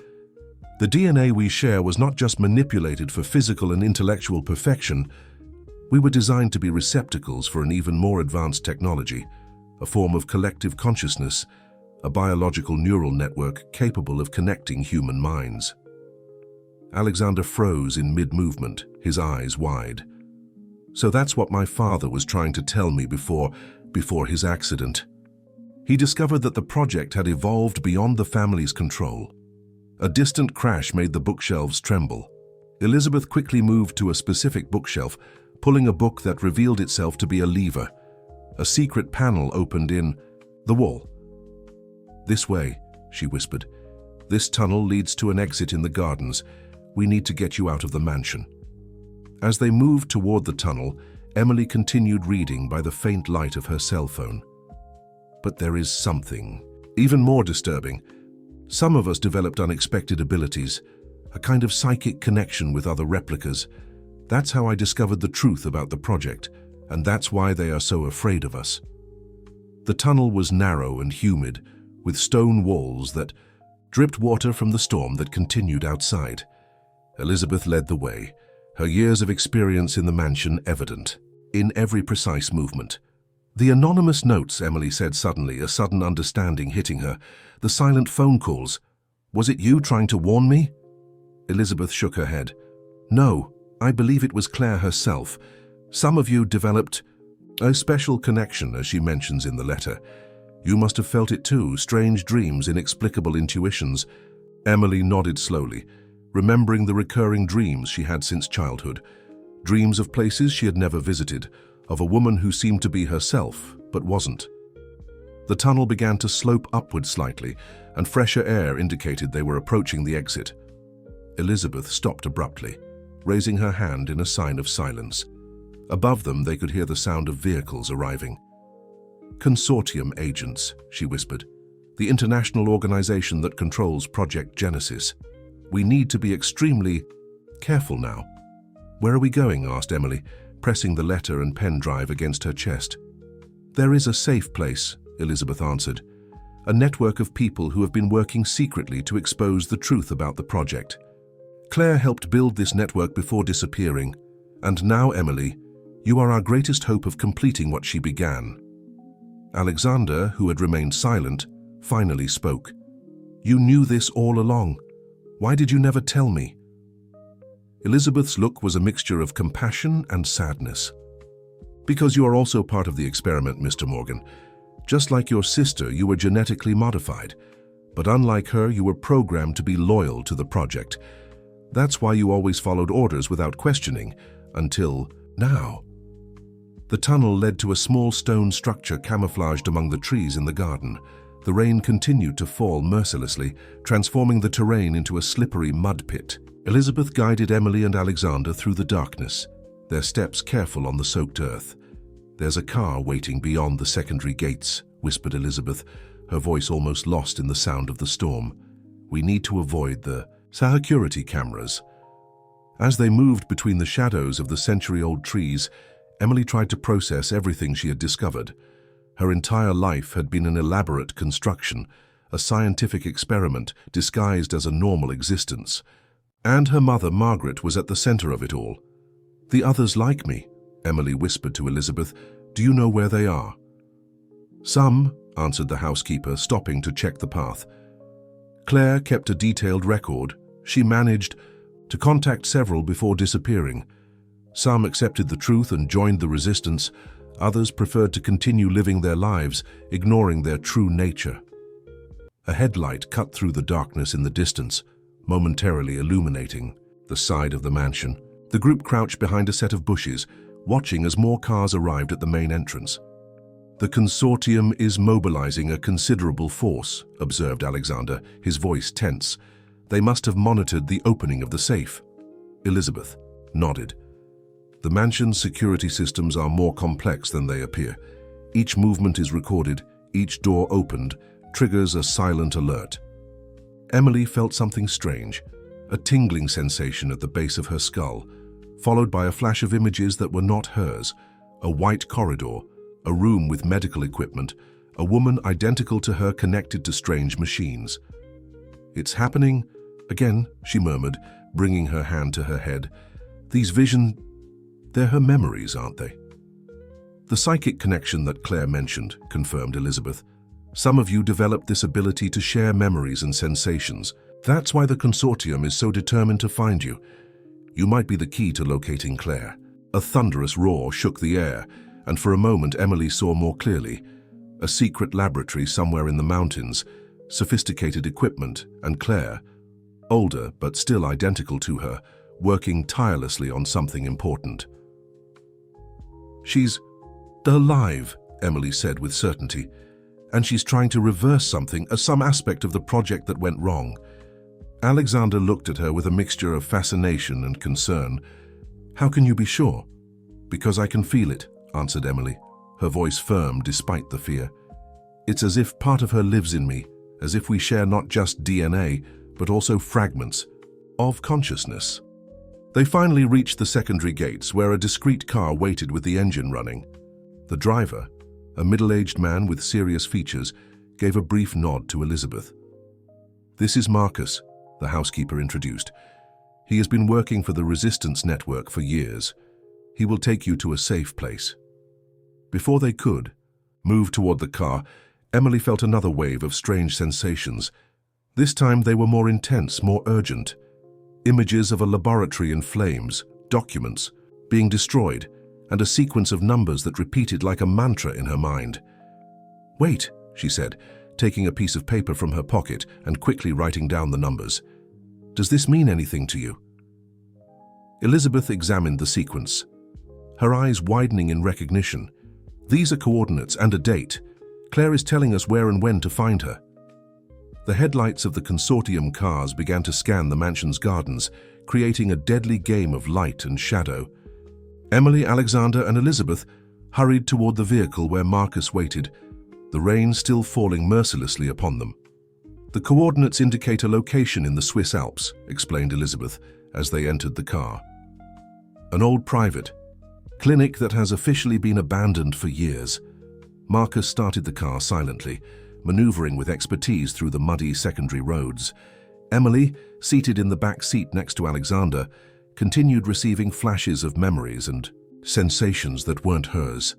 [SPEAKER 1] "The DNA we share was not just manipulated for physical and intellectual perfection. We were designed to be receptacles for an even more advanced technology, a form of collective consciousness, a biological neural network capable of connecting human minds." Alexander froze in mid-movement, his eyes wide. "So that's what my father was trying to tell me before his accident. He discovered that the project had evolved beyond the family's control." A distant crash made the bookshelves tremble. Elizabeth quickly moved to a specific bookshelf, pulling a book that revealed itself to be a lever. A secret panel opened in the wall. "This way," she whispered. "This tunnel leads to an exit in the gardens. We need to get you out of the mansion." As they moved toward the tunnel, Emily continued reading by the faint light of her cell phone. "But there is something even more disturbing. Some of us developed unexpected abilities, a kind of psychic connection with other replicas. That's how I discovered the truth about the project, and that's why they are so afraid of us." The tunnel was narrow and humid, with stone walls that dripped water from the storm that continued outside. Elizabeth led the way, her years of experience in the mansion evident in every precise movement. "The anonymous notes," Emily said suddenly, a sudden understanding hitting her. "The silent phone calls. Was it you trying to warn me?" Elizabeth shook her head. "No, I believe it was Claire herself. Some of you developed a special connection, as she mentions in the letter. You must have felt it too, strange dreams, inexplicable intuitions." Emily nodded slowly, remembering the recurring dreams she had since childhood. Dreams of places she had never visited, of a woman who seemed to be herself, but wasn't. The tunnel began to slope upward slightly, and fresher air indicated they were approaching the exit. Elizabeth stopped abruptly, raising her hand in a sign of silence. Above them, they could hear the sound of vehicles arriving. "Consortium agents," she whispered. "The international organization that controls Project Genesis. We need to be extremely careful now." "Where are we going?" asked Emily, pressing the letter and pen drive against her chest. "There is a safe place," Elizabeth answered. "A network of people who have been working secretly to expose the truth about the project. Claire helped build this network before disappearing. And now, Emily, you are our greatest hope of completing what she began." Alexander, who had remained silent, finally spoke. "You knew this all along. Why did you never tell me?" Elizabeth's look was a mixture of compassion and sadness. "Because you are also part of the experiment, Mr. Morgan. Just like your sister, you were genetically modified. But unlike her, you were programmed to be loyal to the project. That's why you always followed orders without questioning, until now." The tunnel led to a small stone structure camouflaged among the trees in the garden. The rain continued to fall mercilessly, transforming the terrain into a slippery mud pit. Elizabeth guided Emily and Alexander through the darkness, their steps careful on the soaked earth. "There's a car waiting beyond the secondary gates," whispered Elizabeth, her voice almost lost in the sound of the storm. "We need to avoid the security cameras." As they moved between the shadows of the century-old trees, Emily tried to process everything she had discovered. Her entire life had been an elaborate construction, a scientific experiment disguised as a normal existence. And her mother, Margaret, was at the center of it all. "The others like me," Emily whispered to Elizabeth. "Do you know where they are?" "Some," answered the housekeeper, stopping to check the path. Claire kept a detailed record. She managed to contact several before disappearing. Some accepted the truth and joined the resistance. Others preferred to continue living their lives, ignoring their true nature. A headlight cut through the darkness in the distance, momentarily illuminating the side of the mansion. The group crouched behind a set of bushes, watching as more cars arrived at the main entrance. "The consortium is mobilizing a considerable force," observed Alexander, his voice tense. "They must have monitored the opening of the safe." Elizabeth nodded. "The mansion's security systems are more complex than they appear. Each movement is recorded, each door opened, triggers a silent alert." Emily felt something strange, a tingling sensation at the base of her skull, followed by a flash of images that were not hers: a white corridor, a room with medical equipment, a woman identical to her connected to strange machines. "It's happening again," she murmured, bringing her hand to her head. "These visions, they're her memories, aren't they?" "The psychic connection that Claire mentioned," confirmed Elizabeth. "Some of you developed this ability to share memories and sensations. That's why the consortium is so determined to find you. You might be the key to locating Claire." A thunderous roar shook the air, and for a moment Emily saw more clearly. A secret laboratory somewhere in the mountains, sophisticated equipment, and Claire, older but still identical to her, working tirelessly on something important. "She's alive," Emily said with certainty, "and she's trying to reverse something, some aspect of the project that went wrong." Alexander looked at her with a mixture of fascination and concern. "How can you be sure?" "Because I can feel it," answered Emily, her voice firm despite the fear. "It's as if part of her lives in me, as if we share not just DNA, but also fragments of consciousness." They finally reached the secondary gates, where a discreet car waited with the engine running. The driver, a middle-aged man with serious features, gave a brief nod to Elizabeth. "This is Marcus," the housekeeper introduced. "He has been working for the Resistance Network for years. He will take you to a safe place." Before they could move toward the car, Emily felt another wave of strange sensations. This time they were more intense, more urgent. Images of a laboratory in flames, documents being destroyed, and a sequence of numbers that repeated like a mantra in her mind. "Wait," she said, taking a piece of paper from her pocket and quickly writing down the numbers. "Does this mean anything to you?" Elizabeth examined the sequence, her eyes widening in recognition. "These are coordinates and a date. Claire is telling us where and when to find her." The headlights of the consortium cars began to scan the mansion's gardens, creating a deadly game of light and shadow. Emily, Alexander, and Elizabeth hurried toward the vehicle where Marcus waited, the rain still falling mercilessly upon them. "The coordinates indicate a location in the Swiss Alps," explained Elizabeth as they entered the car. "An old private clinic that has officially been abandoned for years." Marcus started the car silently, maneuvering with expertise through the muddy secondary roads. Emily, seated in the back seat next to Alexander, continued receiving flashes of memories and sensations that weren't hers.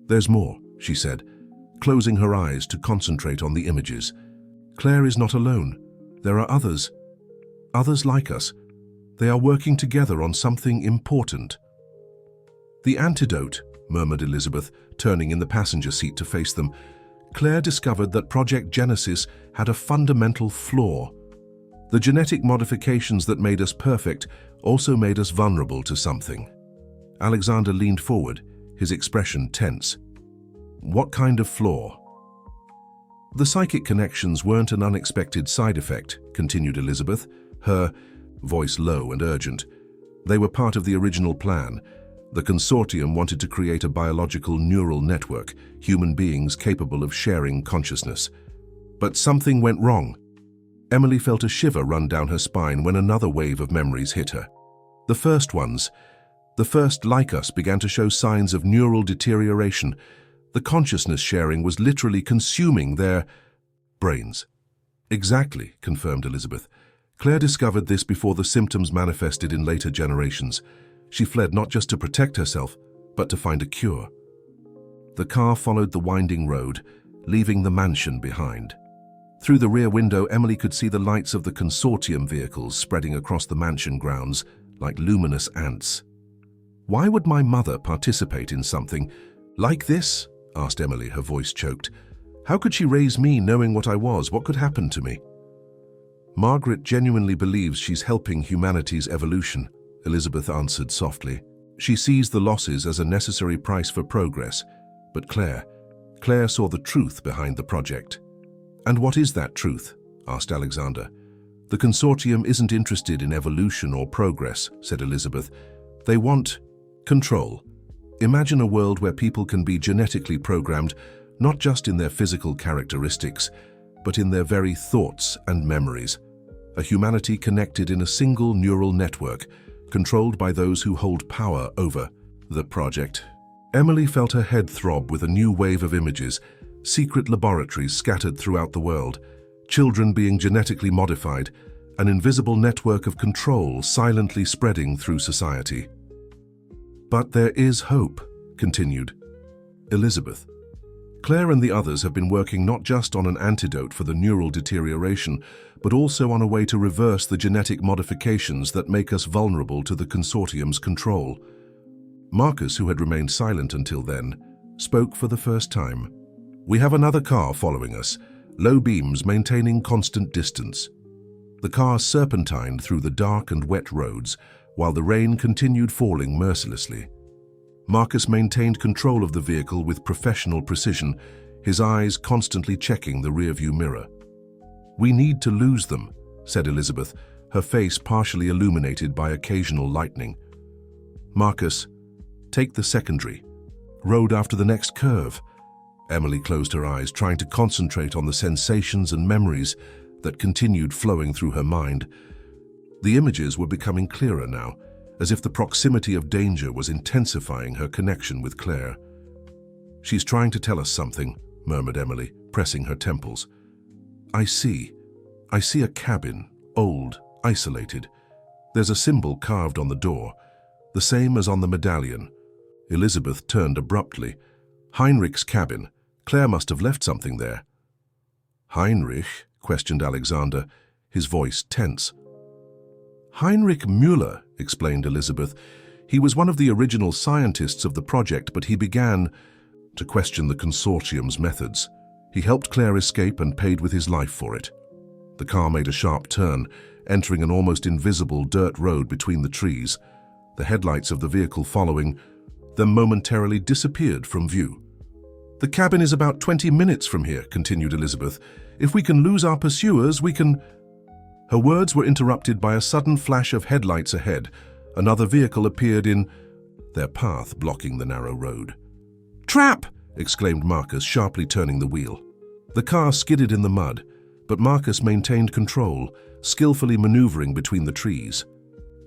[SPEAKER 1] "There's more," she said, closing her eyes to concentrate on the images. "Claire is not alone. There are others like us. They are working together on something important." "The antidote," murmured Elizabeth, turning in the passenger seat to face them. "Claire discovered that Project Genesis had a fundamental flaw. The genetic modifications that made us perfect also made us vulnerable to something." Alexander leaned forward, his expression tense. "What kind of flaw?" "The psychic connections weren't an unexpected side effect," continued Elizabeth, her voice low and urgent. "They were part of the original plan. The consortium wanted to create a biological neural network, human beings capable of sharing consciousness. But something went wrong." Emily felt a shiver run down her spine when another wave of memories hit her. The first like us began to show signs of neural deterioration. The consciousness sharing was literally consuming their brains. Exactly, confirmed Elizabeth. Claire discovered this before the symptoms manifested in later generations. She fled not just to protect herself, but to find a cure. The car followed the winding road, leaving the mansion behind. Through the rear window, Emily could see the lights of the consortium vehicles spreading across the mansion grounds like luminous ants. "Why would my mother participate in something like this?" asked Emily, her voice choked. "How could she raise me knowing what I was? What could happen to me?" "Margaret genuinely believes she's helping humanity's evolution," Elizabeth answered softly. "She sees the losses as a necessary price for progress. But Claire saw the truth behind the project." "And what is that truth?" asked Alexander. "The consortium isn't interested in evolution or progress," said Elizabeth. "They want control. Imagine a world where people can be genetically programmed, not just in their physical characteristics, but in their very thoughts and memories. A humanity connected in a single neural network, controlled by those who hold power over the project." Emily felt her head throb with a new wave of images, secret laboratories scattered throughout the world, children being genetically modified, an invisible network of control silently spreading through society. "But there is hope," continued Elizabeth. "Claire and the others have been working not just on an antidote for the neural deterioration, but also on a way to reverse the genetic modifications that make us vulnerable to the consortium's control." Marcus, who had remained silent until then, spoke for the first time. "We have another car following us, low beams maintaining constant distance." The car serpentined through the dark and wet roads, while the rain continued falling mercilessly. Marcus maintained control of the vehicle with professional precision, his eyes constantly checking the rearview mirror. "We need to lose them," said Elizabeth, her face partially illuminated by occasional lightning. "Marcus, take the secondary road after the next curve." Emily closed her eyes, trying to concentrate on the sensations and memories that continued flowing through her mind. The images were becoming clearer now, as if the proximity of danger was intensifying her connection with Claire. "She's trying to tell us something," murmured Emily, pressing her temples. I see a cabin, old, isolated. There's a symbol carved on the door, the same as on the medallion." Elizabeth turned abruptly. "Heinrich's cabin. Claire must have left something there." "Heinrich?" questioned Alexander, his voice tense. "Heinrich Müller," explained Elizabeth. "He was one of the original scientists of the project, but he began to question the consortium's methods. He helped Claire escape and paid with his life for it." The car made a sharp turn, entering an almost invisible dirt road between the trees. The headlights of the vehicle following them momentarily disappeared from view. "The cabin is about 20 minutes from here," continued Elizabeth. "If we can lose our pursuers, we can—" Her words were interrupted by a sudden flash of headlights ahead. Another vehicle appeared in their path, blocking the narrow road. "Trap!" exclaimed Marcus, sharply turning the wheel. The car skidded in the mud, but Marcus maintained control, skillfully maneuvering between the trees.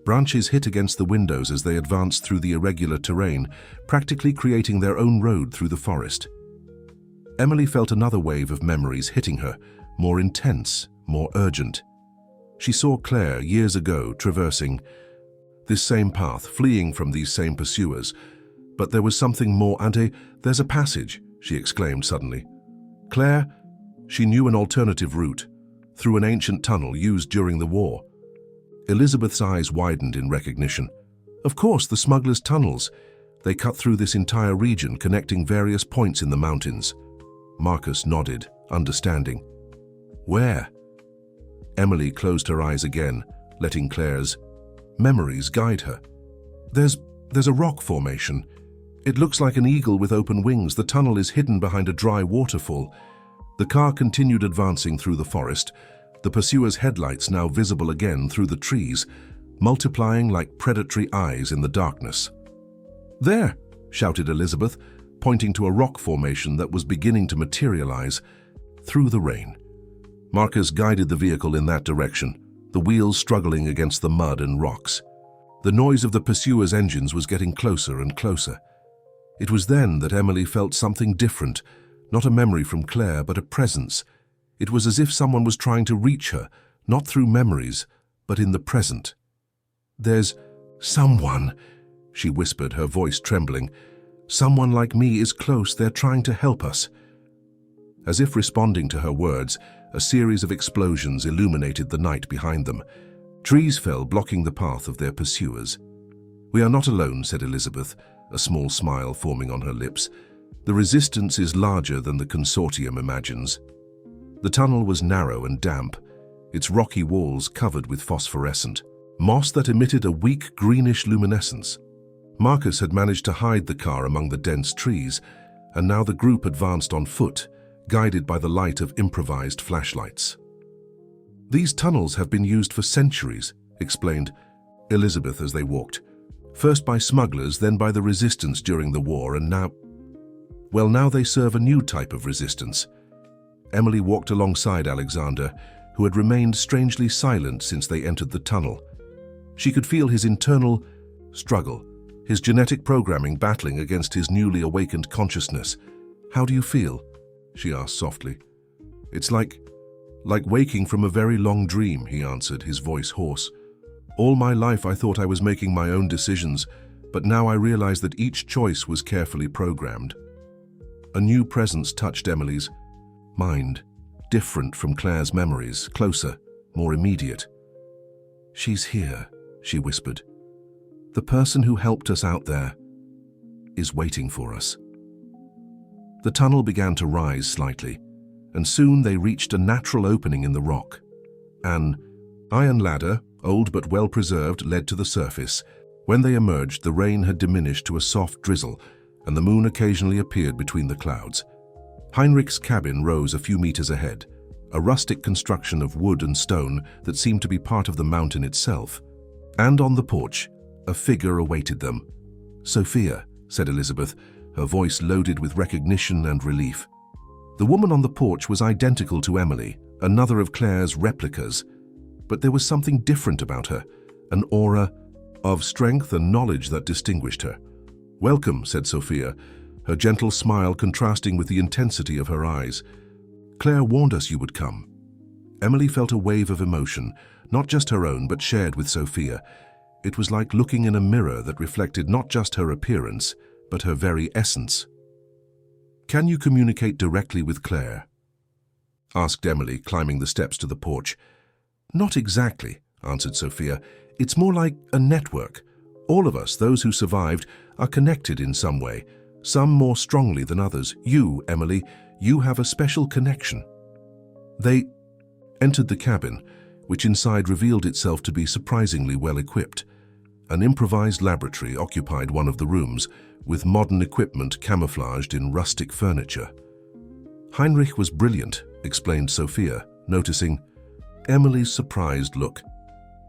[SPEAKER 1] Branches hit against the windows as they advanced through the irregular terrain, practically creating their own road through the forest. Emily felt another wave of memories hitting her, more intense, more urgent. She saw Claire years ago traversing this same path, fleeing from these same pursuers. But there was something more, there's a passage, she exclaimed suddenly. Claire, she knew an alternative route, through an ancient tunnel used during the war. Elizabeth's eyes widened in recognition. Of course, the smugglers' tunnels. They cut through this entire region, connecting various points in the mountains. Marcus nodded, understanding. Where? Emily closed her eyes again, letting Claire's memories guide her. There's a rock formation. It looks like an eagle with open wings. The tunnel is hidden behind a dry waterfall. The car continued advancing through the forest, the pursuer's headlights now visible again through the trees, multiplying like predatory eyes in the darkness. There, shouted Elizabeth, pointing to a rock formation that was beginning to materialize through the rain. Marcus guided the vehicle in that direction, the wheels struggling against the mud and rocks. The noise of the pursuer's engines was getting closer and closer. It was then that Emily felt something different, not a memory from Claire, but a presence. It was as if someone was trying to reach her, not through memories, but in the present. "There's someone," she whispered, her voice trembling. "Someone like me is close, they're trying to help us." As if responding to her words, a series of explosions illuminated the night behind them. Trees fell, blocking the path of their pursuers. "We are not alone," said Elizabeth, a small smile forming on her lips. "The resistance is larger than the consortium imagines." The tunnel was narrow and damp, its rocky walls covered with phosphorescent moss that emitted a weak greenish luminescence. Marcus had managed to hide the car among the dense trees, and now the group advanced on foot, guided by the light of improvised flashlights. "These tunnels have been used for centuries," explained Elizabeth as they walked. "First by smugglers, then by the resistance during the war, and now they serve a new type of resistance." Emily walked alongside Alexander, who had remained strangely silent since they entered the tunnel. She could feel his internal struggle, his genetic programming battling against his newly awakened consciousness. "How do you feel?" she asked softly. "It's like waking from a very long dream," he answered, his voice hoarse. "All my life I thought I was making my own decisions, but now I realize that each choice was carefully programmed." A new presence touched Emily's mind, different from Claire's memories, closer, more immediate. "She's here," she whispered. "The person who helped us out there is waiting for us." The tunnel began to rise slightly, and soon they reached a natural opening in the rock. An iron ladder, old but well preserved, led to the surface. When they emerged, the rain had diminished to a soft drizzle, and the moon occasionally appeared between the clouds. Heinrich's cabin rose a few meters ahead, a rustic construction of wood and stone that seemed to be part of the mountain itself. And on the porch, a figure awaited them. "Sophia," said Elizabeth, her voice loaded with recognition and relief. The woman on the porch was identical to Emily, another of Claire's replicas, but there was something different about her, an aura of strength and knowledge that distinguished her. "Welcome," said Sophia, her gentle smile contrasting with the intensity of her eyes. "Claire warned us you would come." Emily felt a wave of emotion, not just her own, but shared with Sophia. It was like looking in a mirror that reflected not just her appearance, but her very essence. "Can you communicate directly with Claire?" asked Emily, climbing the steps to the porch. "Not exactly," answered Sophia. "It's more like a network. All of us, those who survived, are connected in some way, some more strongly than others. You, Emily, you have a special connection." They entered the cabin, which inside revealed itself to be surprisingly well equipped. An improvised laboratory occupied one of the rooms, with modern equipment camouflaged in rustic furniture. "Heinrich was brilliant," explained Sophia, noticing Emily's surprised look.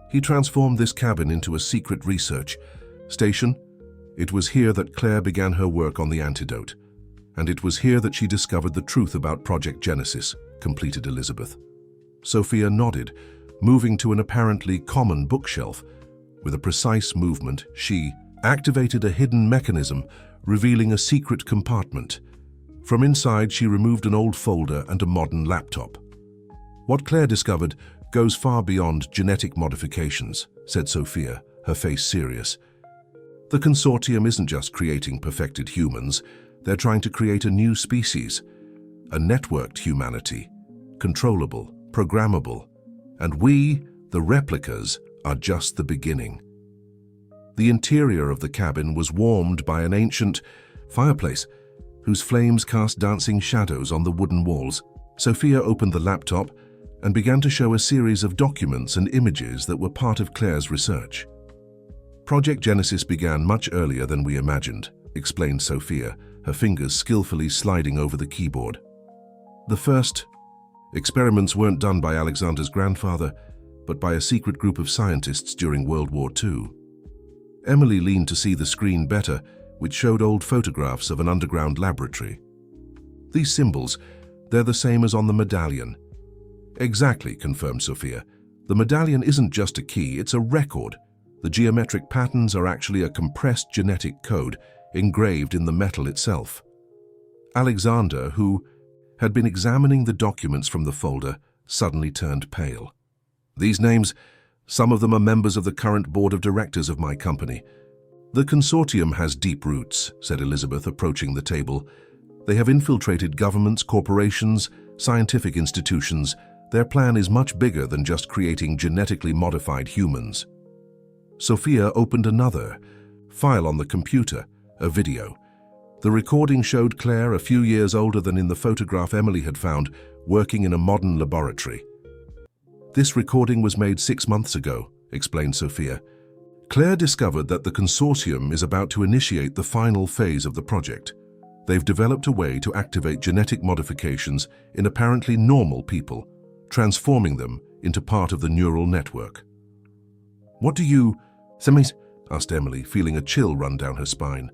[SPEAKER 1] "He transformed this cabin into a secret research station. It was here that Claire began her work on the antidote. And it was here that she discovered the truth about Project Genesis," completed Elizabeth. Sophia nodded, moving to an apparently common bookshelf. With a precise movement, she activated a hidden mechanism, revealing a secret compartment. From inside, she removed an old folder and a modern laptop. "What Claire discovered goes far beyond genetic modifications," said Sophia, her face serious. "The consortium isn't just creating perfected humans, they're trying to create a new species, a networked humanity, controllable, programmable, and we, the replicas, are just the beginning." The interior of the cabin was warmed by an ancient fireplace, whose flames cast dancing shadows on the wooden walls. Sophia opened the laptop and began to show a series of documents and images that were part of Claire's research. "Project Genesis began much earlier than we imagined," explained Sophia, her fingers skillfully sliding over the keyboard. "The first experiments weren't done by Alexander's grandfather, but by a secret group of scientists during World War II. Emily leaned to see the screen better, which showed old photographs of an underground laboratory. "These symbols, they're the same as on the medallion." "Exactly," confirmed Sophia. "The medallion isn't just a key, it's a record. The geometric patterns are actually a compressed genetic code engraved in the metal itself." Alexander, who had been examining the documents from the folder, suddenly turned pale. "These names, some of them are members of the current board of directors of my company. The consortium has deep roots," said Elizabeth, approaching the table. "They have infiltrated governments, corporations, scientific institutions. Their plan is much bigger than just creating genetically modified humans." Sophia opened another file on the computer, a video. The recording showed Claire, a few years older than in the photograph Emily had found, working in a modern laboratory. "This recording was made 6 months ago," explained Sophia. "Claire discovered that the consortium is about to initiate the final phase of the project. They've developed a way to activate genetic modifications in apparently normal people, transforming them into part of the neural network." "What do you..." asked Emily, feeling a chill run down her spine.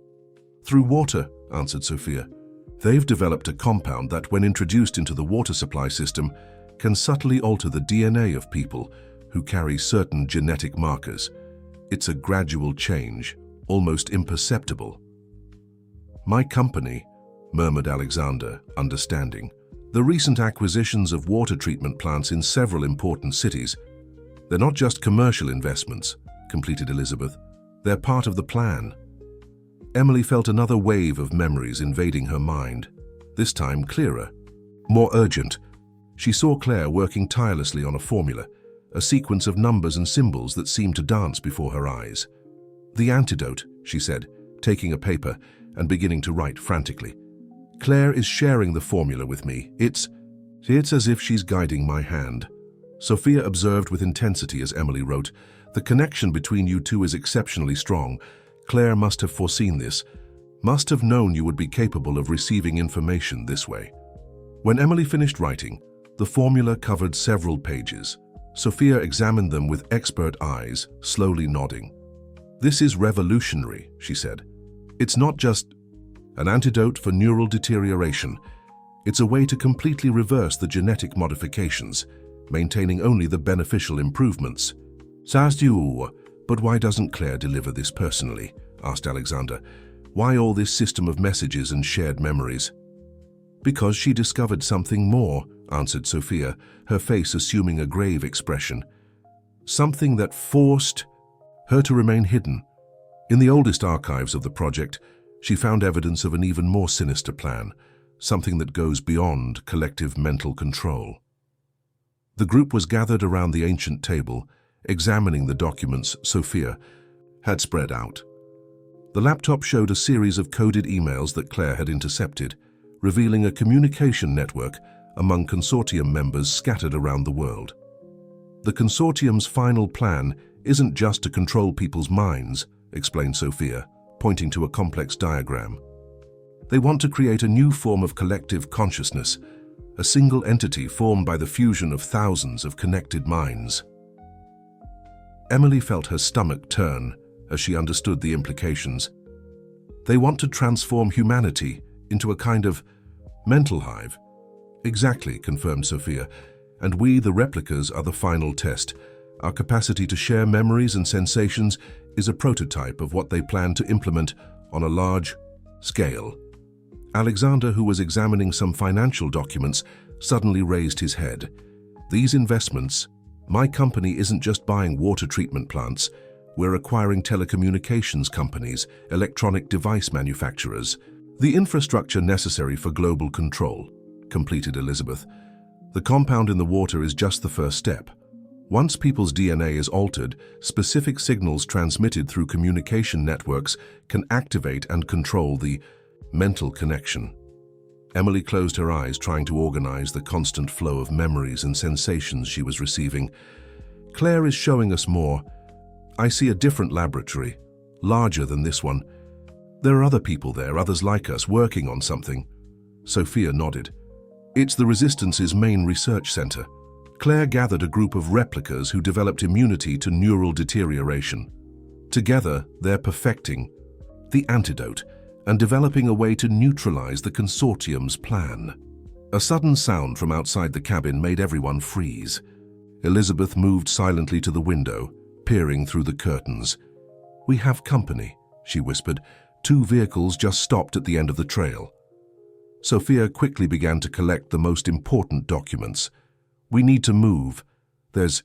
[SPEAKER 1] "Through water," answered Sophia. "They've developed a compound that, when introduced into the water supply system, can subtly alter the DNA of people who carry certain genetic markers. It's a gradual change, almost imperceptible." "My company," murmured Alexander, understanding. "The recent acquisitions of water treatment plants in several important cities. They're not just commercial investments," completed Elizabeth. "They're part of the plan." Emily felt another wave of memories invading her mind, this time clearer, more urgent. She saw Claire working tirelessly on a formula, a sequence of numbers and symbols that seemed to dance before her eyes. "The antidote," she said, taking a paper and beginning to write frantically. "Claire is sharing the formula with me. It's as if she's guiding my hand." Sophia observed with intensity as Emily wrote, "The connection between you two is exceptionally strong. Claire must have foreseen this, must have known you would be capable of receiving information this way." When Emily finished writing, the formula covered several pages. Sophia examined them with expert eyes, slowly nodding. "This is revolutionary," she said. "It's not just an antidote for neural deterioration. It's a way to completely reverse the genetic modifications, maintaining only the beneficial improvements." "But why doesn't Claire deliver this personally?" asked Alexander. "Why all this system of messages and shared memories?" "Because she discovered something more," answered Sophia, her face assuming a grave expression. "Something that forced her to remain hidden. In the oldest archives of the project, she found evidence of an even more sinister plan, something that goes beyond collective mental control." The group was gathered around the ancient table, examining the documents Sophia had spread out. The laptop showed a series of coded emails that Claire had intercepted, revealing a communication network among consortium members scattered around the world. "The consortium's final plan isn't just to control people's minds," explained Sophia, pointing to a complex diagram. "They want to create a new form of collective consciousness, a single entity formed by the fusion of thousands of connected minds." Emily felt her stomach turn as she understood the implications. "They want to transform humanity into a kind of mental hive." "Exactly," confirmed Sophia. "And we, the replicas, are the final test. Our capacity to share memories and sensations is a prototype of what they plan to implement on a large scale." Alexander, who was examining some financial documents, suddenly raised his head. "These investments, my company isn't just buying water treatment plants. We're acquiring telecommunications companies, electronic device manufacturers, the infrastructure necessary for global control," completed Elizabeth. "The compound in the water is just the first step. Once people's DNA is altered, specific signals transmitted through communication networks can activate and control the mental connection." Emily closed her eyes, trying to organize the constant flow of memories and sensations she was receiving. "Claire is showing us more. I see a different laboratory, larger than this one. There are other people there, others like us, working on something." Sophia nodded. "It's the Resistance's main research center. Claire gathered a group of replicas who developed immunity to neural deterioration. Together, they're perfecting the antidote and developing a way to neutralize the consortium's plan." A sudden sound from outside the cabin made everyone freeze. Elizabeth moved silently to the window, peering through the curtains. "We have company," she whispered. "2 vehicles just stopped at the end of the trail." Sophia quickly began to collect the most important documents. We need to move. There's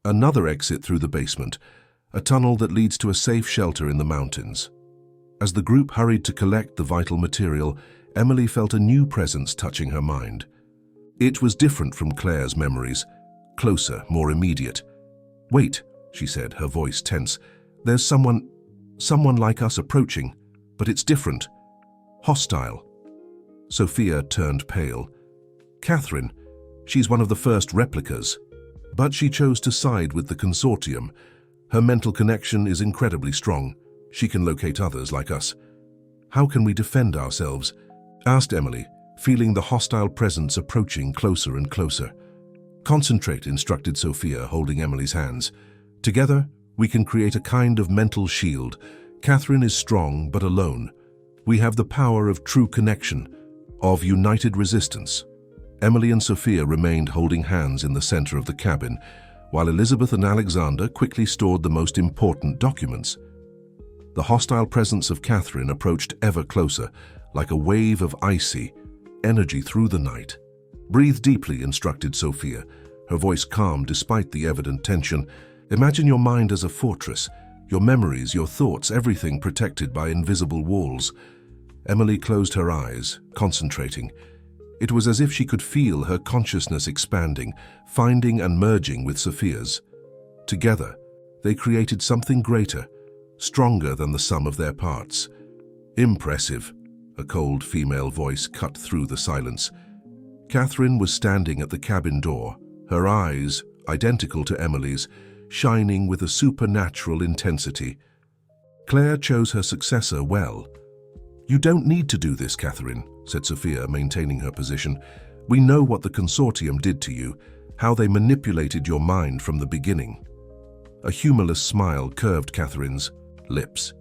[SPEAKER 1] another exit through the basement, a tunnel that leads to a safe shelter in the mountains. As the group hurried to collect the vital material, Emily felt a new presence touching her mind. It was different from Claire's memories, closer, more immediate. "Wait," she said, her voice tense. "There's someone like us approaching, but it's different. Hostile." Sophia turned pale. "Catherine, she's one of the first replicas." But she chose to side with the consortium. Her mental connection is incredibly strong. She can locate others like us. "How can we defend ourselves?" asked Emily, feeling the hostile presence approaching closer and closer. "Concentrate," instructed Sophia, holding Emily's hands. "Together, we can create a kind of mental shield. Catherine is strong but alone. We have the power of true connection, of united resistance." Emily and Sophia remained holding hands in the center of the cabin, while Elizabeth and Alexander quickly stored the most important documents. The hostile presence of Catherine approached ever closer, like a wave of icy energy through the night. "Breathe deeply," instructed Sophia, her voice calm despite the evident tension. "Imagine your mind as a fortress, your memories, your thoughts, everything protected by invisible walls." Emily closed her eyes, concentrating. It was as if she could feel her consciousness expanding, finding and merging with Sophia's. Together, they created something greater, stronger than the sum of their parts. "Impressive," a cold female voice cut through the silence. Catherine was standing at the cabin door, her eyes, identical to Emily's, shining with a supernatural intensity. Claire chose her successor well. "You don't need to do this, Catherine," said Sophia, maintaining her position. "We know what the consortium did to you, how they manipulated your mind from the beginning." A humorless smile curved Catherine's lips.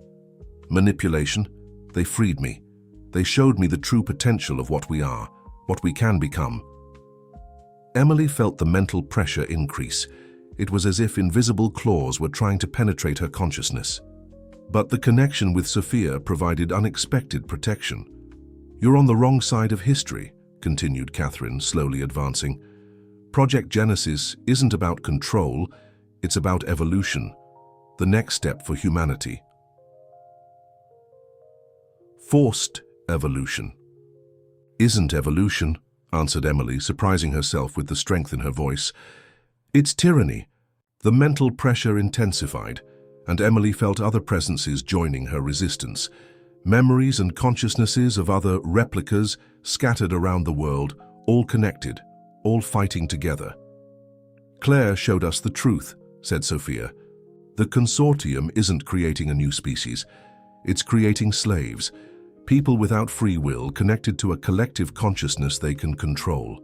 [SPEAKER 1] "Manipulation? They freed me. They showed me the true potential of what we are, what we can become." Emily felt the mental pressure increase. It was as if invisible claws were trying to penetrate her consciousness. But the connection with Sophia provided unexpected protection. "You're on the wrong side of history," continued Catherine, slowly advancing. "Project Genesis isn't about control, it's about evolution, the next step for humanity." "Forced evolution." "Isn't evolution," answered Emily, surprising herself with the strength in her voice. "It's tyranny." The mental pressure intensified, and Emily felt other presences joining her resistance. Memories and consciousnesses of other replicas scattered around the world, all connected, all fighting together. "Claire showed us the truth," said Sophia. "The consortium isn't creating a new species. It's creating slaves, people without free will, connected to a collective consciousness they can control."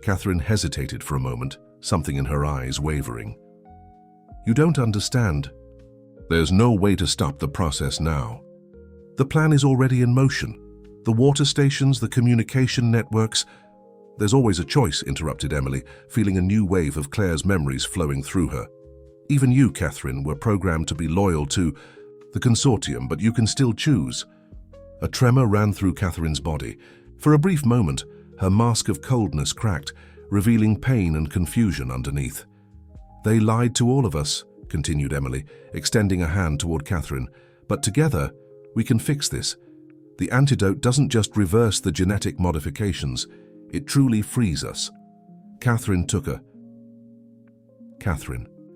[SPEAKER 1] Catherine hesitated for a moment, something in her eyes wavering. "You don't understand. There's no way to stop the process now. The plan is already in motion. The water stations, the communication networks." "There's always a choice," interrupted Emily, feeling a new wave of Claire's memories flowing through her. "Even you, Catherine, were programmed to be loyal to the consortium, but you can still choose." A tremor ran through Catherine's body. For a brief moment, her mask of coldness cracked, revealing pain and confusion underneath. "They lied to all of us," continued Emily, extending a hand toward Catherine. "But together, we can fix this. The antidote doesn't just reverse the genetic modifications, it truly frees us." Catherine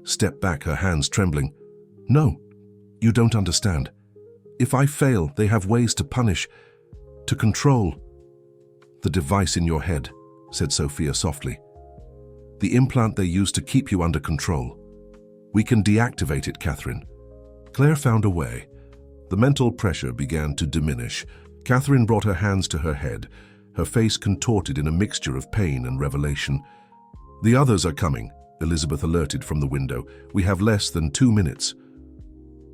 [SPEAKER 1] stepped back, her hands trembling. "No, you don't understand. If I fail, they have ways to punish, to control." "The device in your head," said Sophia softly. "The implant they use to keep you under control. We can deactivate it, Catherine." Claire found a way. The mental pressure began to diminish. Catherine brought her hands to her head, her face contorted in a mixture of pain and revelation. "The others are coming," Elizabeth alerted from the window. "We have less than 2 minutes."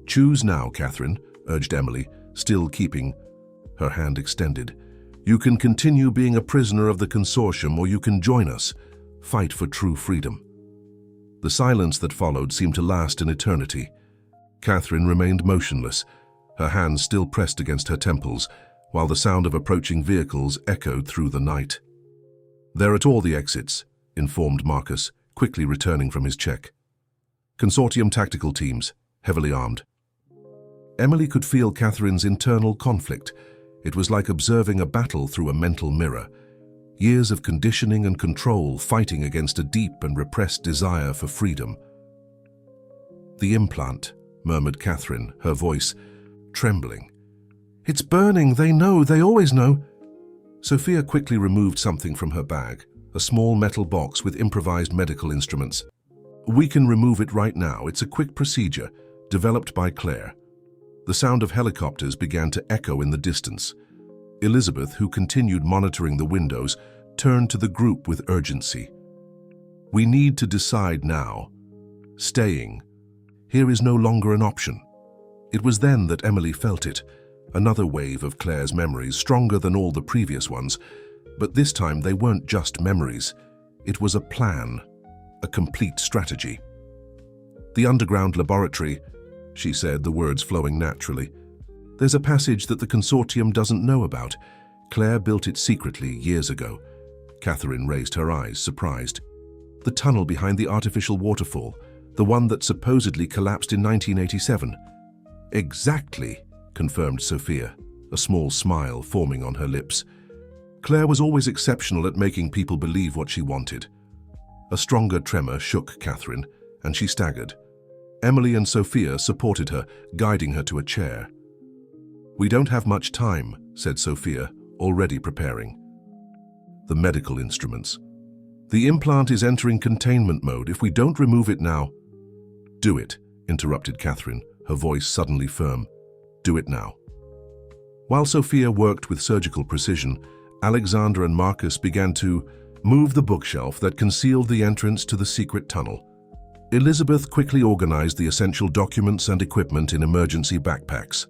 [SPEAKER 1] "Choose now, Catherine," urged Emily, still keeping her hand extended. "You can continue being a prisoner of the consortium, or you can join us. Fight for true freedom." The silence that followed seemed to last an eternity. Catherine remained motionless, her hands still pressed against her temples, while the sound of approaching vehicles echoed through the night. "They're at all the exits," informed Marcus, quickly returning from his check. "Consortium tactical teams, heavily armed." Emily could feel Catherine's internal conflict. It was like observing a battle through a mental mirror. Years of conditioning and control fighting against a deep and repressed desire for freedom. "The implant," murmured Catherine, her voice trembling. "It's burning, they know, they always know." Sophia quickly removed something from her bag, a small metal box with improvised medical instruments. "We can remove it right now. It's a quick procedure, developed by Claire." The sound of helicopters began to echo in the distance. Elizabeth, who continued monitoring the windows, turned to the group with urgency. "We need to decide now. Staying. Here is no longer an option." It was then that Emily felt it, another wave of Claire's memories, stronger than all the previous ones. But this time they weren't just memories. It was a plan, a complete strategy. "The underground laboratory," she said, the words flowing naturally. "There's a passage that the consortium doesn't know about. Claire built it secretly years ago." Catherine raised her eyes, surprised. "The tunnel behind the artificial waterfall, the one that supposedly collapsed in 1987. "Exactly," confirmed Sophia, a small smile forming on her lips. Claire was always exceptional at making people believe what she wanted. A stronger tremor shook Catherine, and she staggered. Emily and Sophia supported her, guiding her to a chair. "We don't have much time," said Sophia, already preparing. "The medical instruments. The implant is entering containment mode. If we don't remove it now—" "Do it," interrupted Catherine, her voice suddenly firm. "Do it now." While Sophia worked with surgical precision, Alexander and Marcus began to move the bookshelf that concealed the entrance to the secret tunnel. Elizabeth quickly organized the essential documents and equipment in emergency backpacks.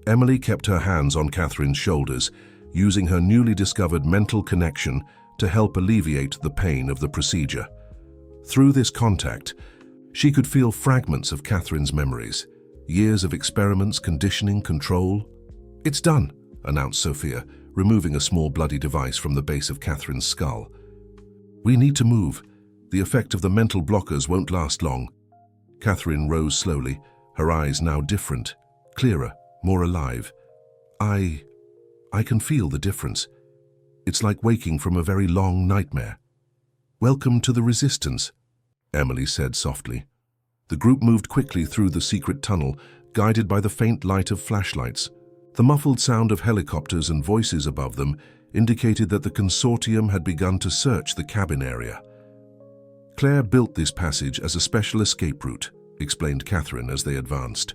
[SPEAKER 1] Emily kept her hands on Catherine's shoulders, using her newly discovered mental connection to help alleviate the pain of the procedure. Through this contact, she could feel fragments of Catherine's memories, years of experiments, conditioning, control. "It's done," announced Sophia, removing a small bloody device from the base of Catherine's skull. "We need to move. The effect of the mental blockers won't last long." Catherine rose slowly, her eyes now different, clearer, more alive. I can feel the difference. It's like waking from a very long nightmare." "Welcome to the resistance," Emily said softly. The group moved quickly through the secret tunnel, guided by the faint light of flashlights. The muffled sound of helicopters and voices above them indicated that the consortium had begun to search the cabin area. "Claire built this passage as a special escape route," explained Catherine as they advanced.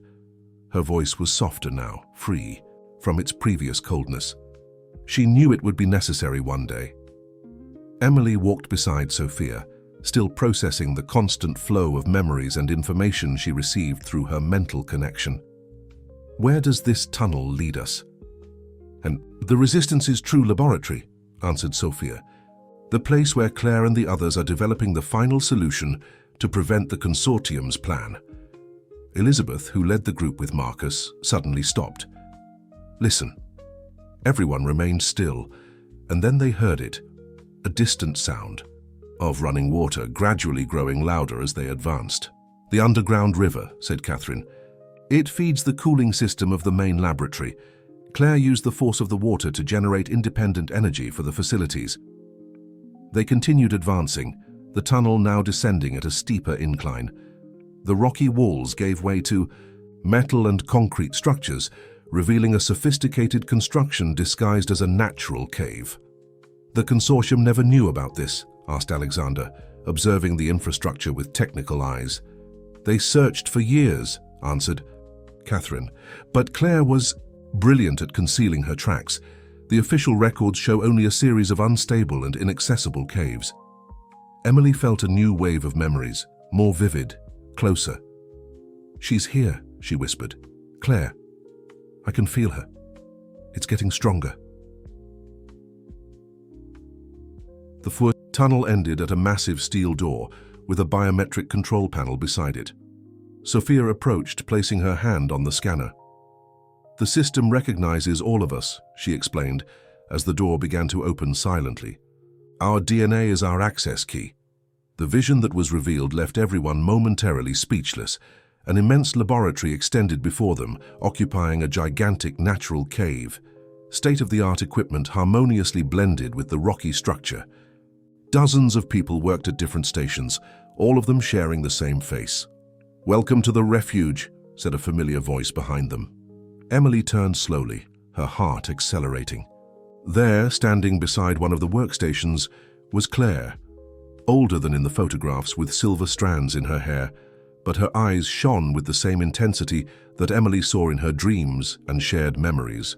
[SPEAKER 1] Her voice was softer now, free from its previous coldness. She knew it would be necessary one day. Emily walked beside Sophia, still processing the constant flow of memories and information she received through her mental connection. "Where does this tunnel lead us?" "And the Resistance's true laboratory," answered Sophia. "The place where Claire and the others are developing the final solution to prevent the consortium's plan." Elizabeth, who led the group with Marcus, suddenly stopped. "Listen." Everyone remained still, and then they heard it, a distant sound of running water, gradually growing louder as they advanced. "The underground river," said Catherine. "It feeds the cooling system of the main laboratory. Claire used the force of the water to generate independent energy for the facilities." They continued advancing, the tunnel now descending at a steeper incline. The rocky walls gave way to metal and concrete structures, revealing a sophisticated construction disguised as a natural cave. "The consortium never knew about this?" asked Alexander, observing the infrastructure with technical eyes. "They searched for years," answered Catherine. "But Claire was brilliant at concealing her tracks. The official records show only a series of unstable and inaccessible caves." Emily felt a new wave of memories, more vivid, closer. "She's here," she whispered. "Claire. I can feel her. It's getting stronger." The tunnel ended at a massive steel door with a biometric control panel beside it. Sophia approached, placing her hand on the scanner. The system recognizes all of us, she explained, as the door began to open silently. Our DNA is our access key. The vision that was revealed left everyone momentarily speechless. An immense laboratory extended before them, occupying a gigantic natural cave. State-of-the-art equipment harmoniously blended with the rocky structure. Dozens of people worked at different stations, all of them sharing the same face. "Welcome to the refuge," said a familiar voice behind them. Emily turned slowly, her heart accelerating. There, standing beside one of the workstations, was Claire, older than in the photographs with silver strands in her hair, but her eyes shone with the same intensity that Emily saw in her dreams and shared memories.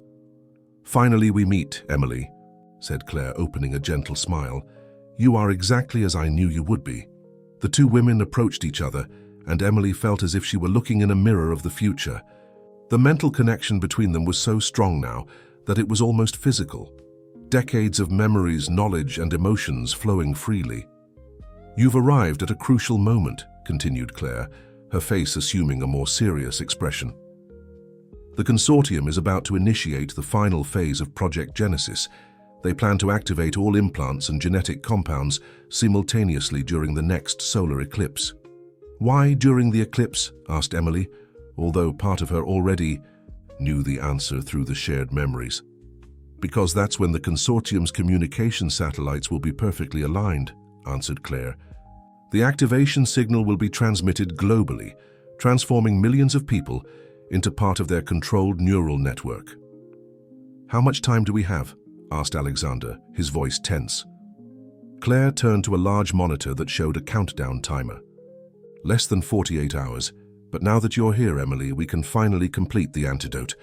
[SPEAKER 1] "Finally we meet, Emily," said Claire, opening a gentle smile. "You are exactly as I knew you would be." The two women approached each other, and Emily felt as if she were looking in a mirror of the future. The mental connection between them was so strong now that it was almost physical. Decades of memories, knowledge, and emotions flowing freely. "You've arrived at a crucial moment," continued Claire, her face assuming a more serious expression. "The consortium is about to initiate the final phase of Project Genesis. They plan to activate all implants and genetic compounds simultaneously during the next solar eclipse." "Why during the eclipse?" asked Emily, although part of her already knew the answer through the shared memories. "Because that's when the consortium's communication satellites will be perfectly aligned," answered Claire. "The activation signal will be transmitted globally, transforming millions of people into part of their controlled neural network." "How much time do we have?" asked Alexander, his voice tense. Claire turned to a large monitor that showed a countdown timer. "Less than 48 hours. But now that you're here, Emily, we can finally complete the antidote.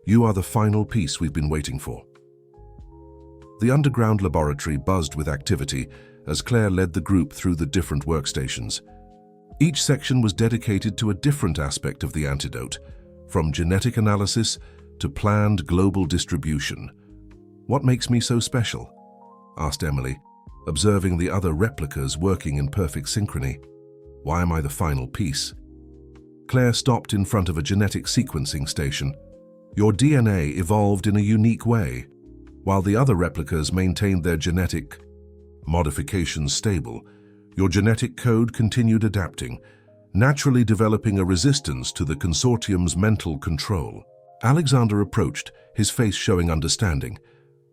[SPEAKER 1] You are the final piece we've been waiting for." The underground laboratory buzzed with activity as Claire led the group through the different workstations. Each section was dedicated to a different aspect of the antidote, from genetic analysis to planned global distribution. "What makes me so special?" asked Emily, observing the other replicas working in perfect synchrony. "Why am I the final piece?" Claire stopped in front of a genetic sequencing station. "Your DNA evolved in a unique way. While the other replicas maintained their genetic modifications stable, your genetic code continued adapting, naturally developing a resistance to the consortium's mental control." Alexander approached, his face showing understanding.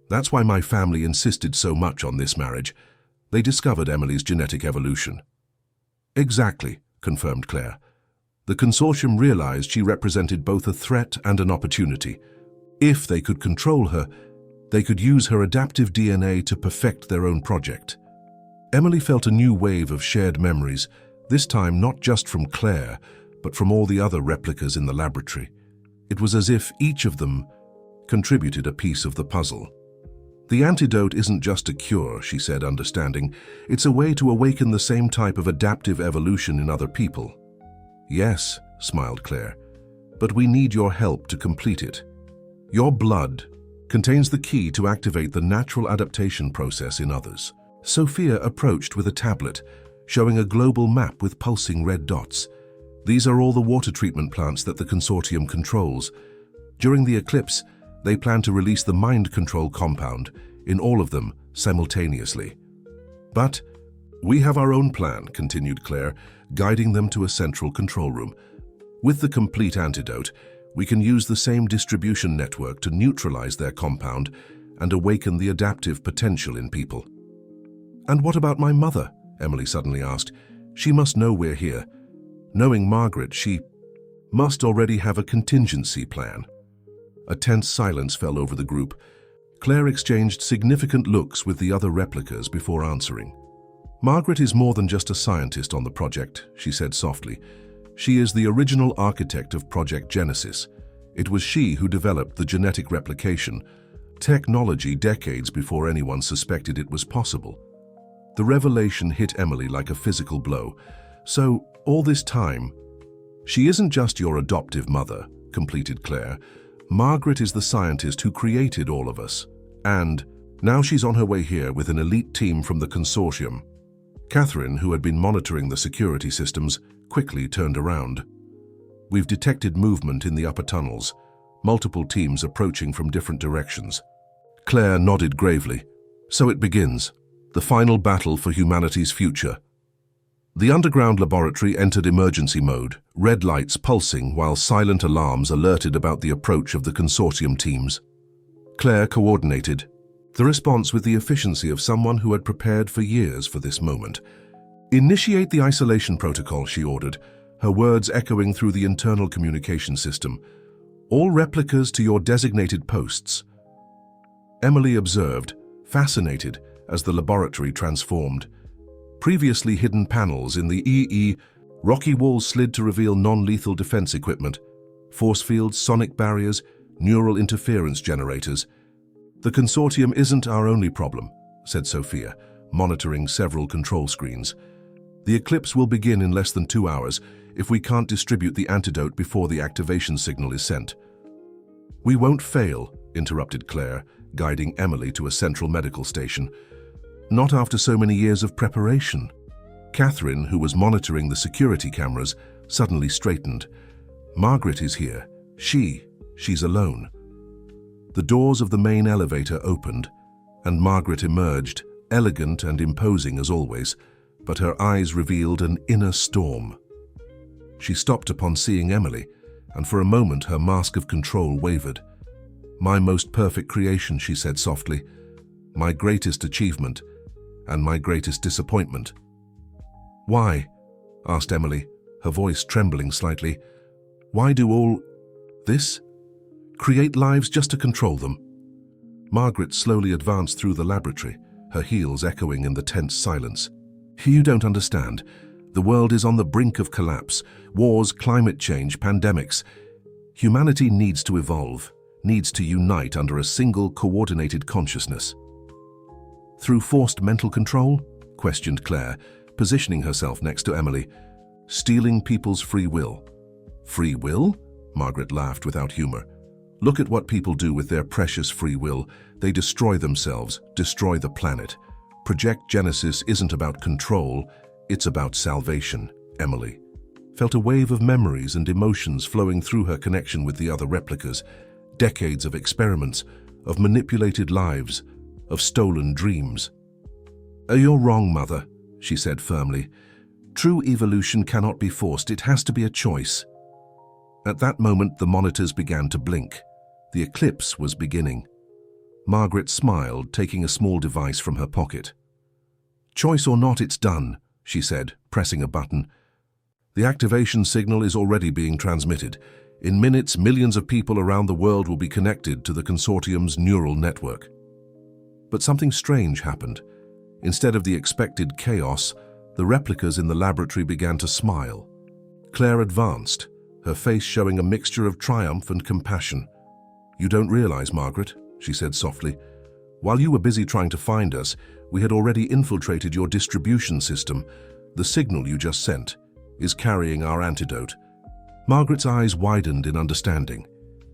[SPEAKER 1] "That's why my family insisted so much on this marriage. They discovered Emily's genetic evolution." "Exactly," confirmed Claire. "The consortium realized she represented both a threat and an opportunity. If they could control her, they could use her adaptive DNA to perfect their own project." Emily felt a new wave of shared memories, this time not just from Claire, but from all the other replicas in the laboratory. It was as if each of them contributed a piece of the puzzle. "The antidote isn't just a cure," she said, understanding. "It's a way to awaken the same type of adaptive evolution in other people." "Yes," smiled Claire, "but we need your help to complete it. Your blood contains the key to activate the natural adaptation process in others." Sophia approached with a tablet, showing a global map with pulsing red dots. "These are all the water treatment plants that the consortium controls. During the eclipse, they plan to release the mind control compound in all of them simultaneously." "But we have our own plan," continued Claire, guiding them to a central control room. "With the complete antidote, we can use the same distribution network to neutralize their compound and awaken the adaptive potential in people." "And what about my mother?" Emily suddenly asked. "She must know we're here. Knowing Margaret, she must already have a contingency plan." A tense silence fell over the group. Claire exchanged significant looks with the other replicas before answering. "Margaret is more than just a scientist on the project," she said softly. "She is the original architect of Project Genesis. It was she who developed the genetic replication technology decades before anyone suspected it was possible." The revelation hit Emily like a physical blow. "So, all this time, she isn't just your adoptive mother," completed Claire. "Margaret is the scientist who created all of us. And now she's on her way here with an elite team from the consortium." Catherine, who had been monitoring the security systems, quickly turned around. "We've detected movement in the upper tunnels. multiple teams approaching from different directions. Claire nodded gravely. So it begins, the final battle for humanity's future. The underground laboratory entered emergency mode, red lights pulsing while silent alarms alerted about the approach of the consortium teams. Claire coordinated, the response with the efficiency of someone who had prepared for years for this moment. "Initiate the isolation protocol," she ordered, her words echoing through the internal communication system. "All replicas to your designated posts." Emily observed, fascinated, as the laboratory transformed. Previously hidden panels in the rocky walls slid to reveal non-lethal defense equipment, force fields, sonic barriers, neural interference generators. "The consortium isn't our only problem," said Sophia, monitoring several control screens. "The eclipse will begin in less than 2 hours if we can't distribute the antidote before the activation signal is sent." "We won't fail," interrupted Claire, guiding Emily to a central medical station. "Not after so many years of preparation." Catherine, who was monitoring the security cameras, suddenly straightened. "Margaret is here. She's alone." The doors of the main elevator opened, and Margaret emerged, elegant and imposing as always, but her eyes revealed an inner storm. She stopped upon seeing Emily, and for a moment her mask of control wavered. "My most perfect creation," she said softly. "My greatest achievement, and my greatest disappointment." "Why?" asked Emily, her voice trembling slightly. "Why do all this? Create lives just to control them?" Margaret slowly advanced through the laboratory, her heels echoing in the tense silence. "You don't understand. The world is on the brink of collapse. Wars, climate change, pandemics. Humanity needs to evolve, needs to unite under a single coordinated consciousness." "Through forced mental control?" questioned Claire, positioning herself next to Emily. "Stealing people's free will." "Free will?" Margaret laughed without humor. "Look at what people do with their precious free will. They destroy themselves, destroy the planet. Project Genesis isn't about control, it's about salvation." Emily felt a wave of memories and emotions flowing through her connection with the other replicas. Decades of experiments, of manipulated lives, of stolen dreams. "You're wrong, Mother," she said firmly. "True evolution cannot be forced, it has to be a choice." At that moment, the monitors began to blink. The eclipse was beginning. Margaret smiled, taking a small device from her pocket. "Choice or not, it's done," she said, pressing a button. "The activation signal is already being transmitted. In minutes, millions of people around the world will be connected to the consortium's neural network." But something strange happened. Instead of the expected chaos, the replicas in the laboratory began to smile. Claire advanced, her face showing a mixture of triumph and compassion. "You don't realize, Margaret," she said softly. "While you were busy trying to find us, we had already infiltrated your distribution system. The signal you just sent is carrying our antidote." Margaret's eyes widened in understanding.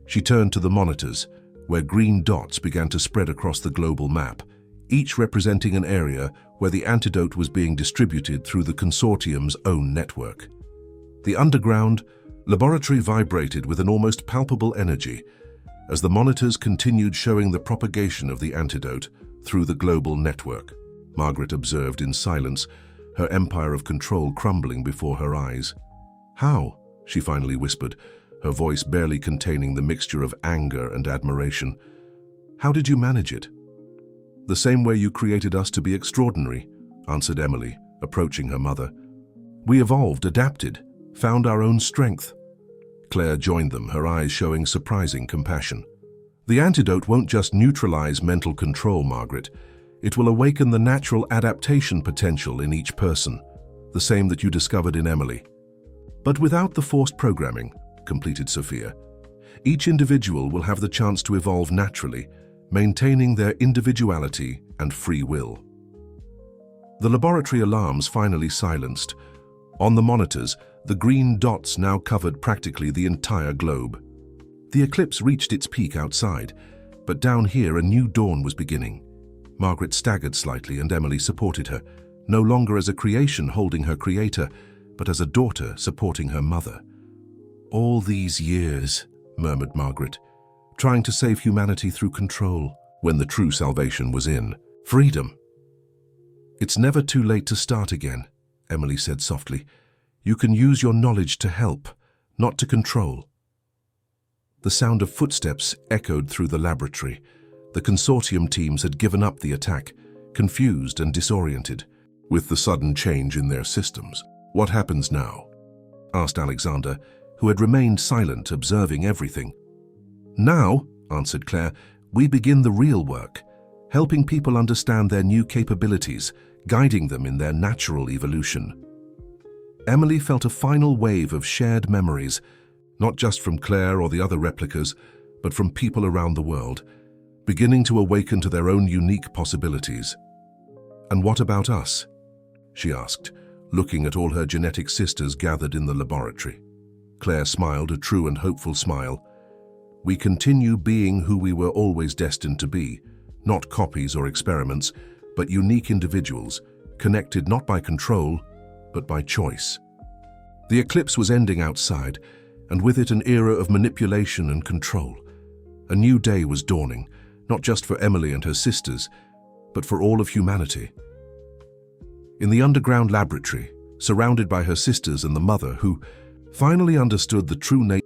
[SPEAKER 1] She turned to the monitors, where green dots began to spread across the global map, each representing an area where the antidote was being distributed through the consortium's own network. The underground laboratory vibrated with an almost palpable energy as the monitors continued showing the propagation of the antidote through the global network. Margaret observed in silence, her empire of control crumbling before her eyes. "How?" she finally whispered, her voice barely containing the mixture of anger and admiration. "How did you manage it?" "The same way you created us to be extraordinary," answered Emily, approaching her mother. "We evolved, adapted, found our own strength." Claire joined them, her eyes showing surprising compassion. "The antidote won't just neutralize mental control, Margaret. It will awaken the natural adaptation potential in each person, the same that you discovered in Emily. But without the forced programming," completed Sophia. "Each individual will have the chance to evolve naturally, maintaining their individuality and free will." The laboratory alarms finally silenced. On the monitors, the green dots now covered practically the entire globe. The eclipse reached its peak outside, but down here a new dawn was beginning. Margaret staggered slightly and Emily supported her, no longer as a creation holding her creator, but as a daughter supporting her mother. "All these years," murmured Margaret, trying to save humanity through control, when the true salvation was in freedom. "It's never too late to start again," Emily said softly. "You can use your knowledge to help, not to control." The sound of footsteps echoed through the laboratory. The consortium teams had given up the attack, confused and disoriented, with the sudden change in their systems. "What happens now?" asked Alexander, who had remained silent, observing everything. "Now," answered Claire, "we begin the real work, helping people understand their new capabilities, guiding them in their natural evolution." Emily felt a final wave of shared memories, not just from Claire or the other replicas, but from people around the world, beginning to awaken to their own unique possibilities. "And what about us?" she asked, looking at all her genetic sisters gathered in the laboratory. Claire smiled, a true and hopeful smile. "We continue being who we were always destined to be, not copies or experiments, but unique individuals, connected not by control, but by choice." The eclipse was ending outside, and with it an era of manipulation and control. A new day was dawning, not just for Emily and her sisters, but for all of humanity. In the underground laboratory, surrounded by her sisters and the mother who finally understood the true nature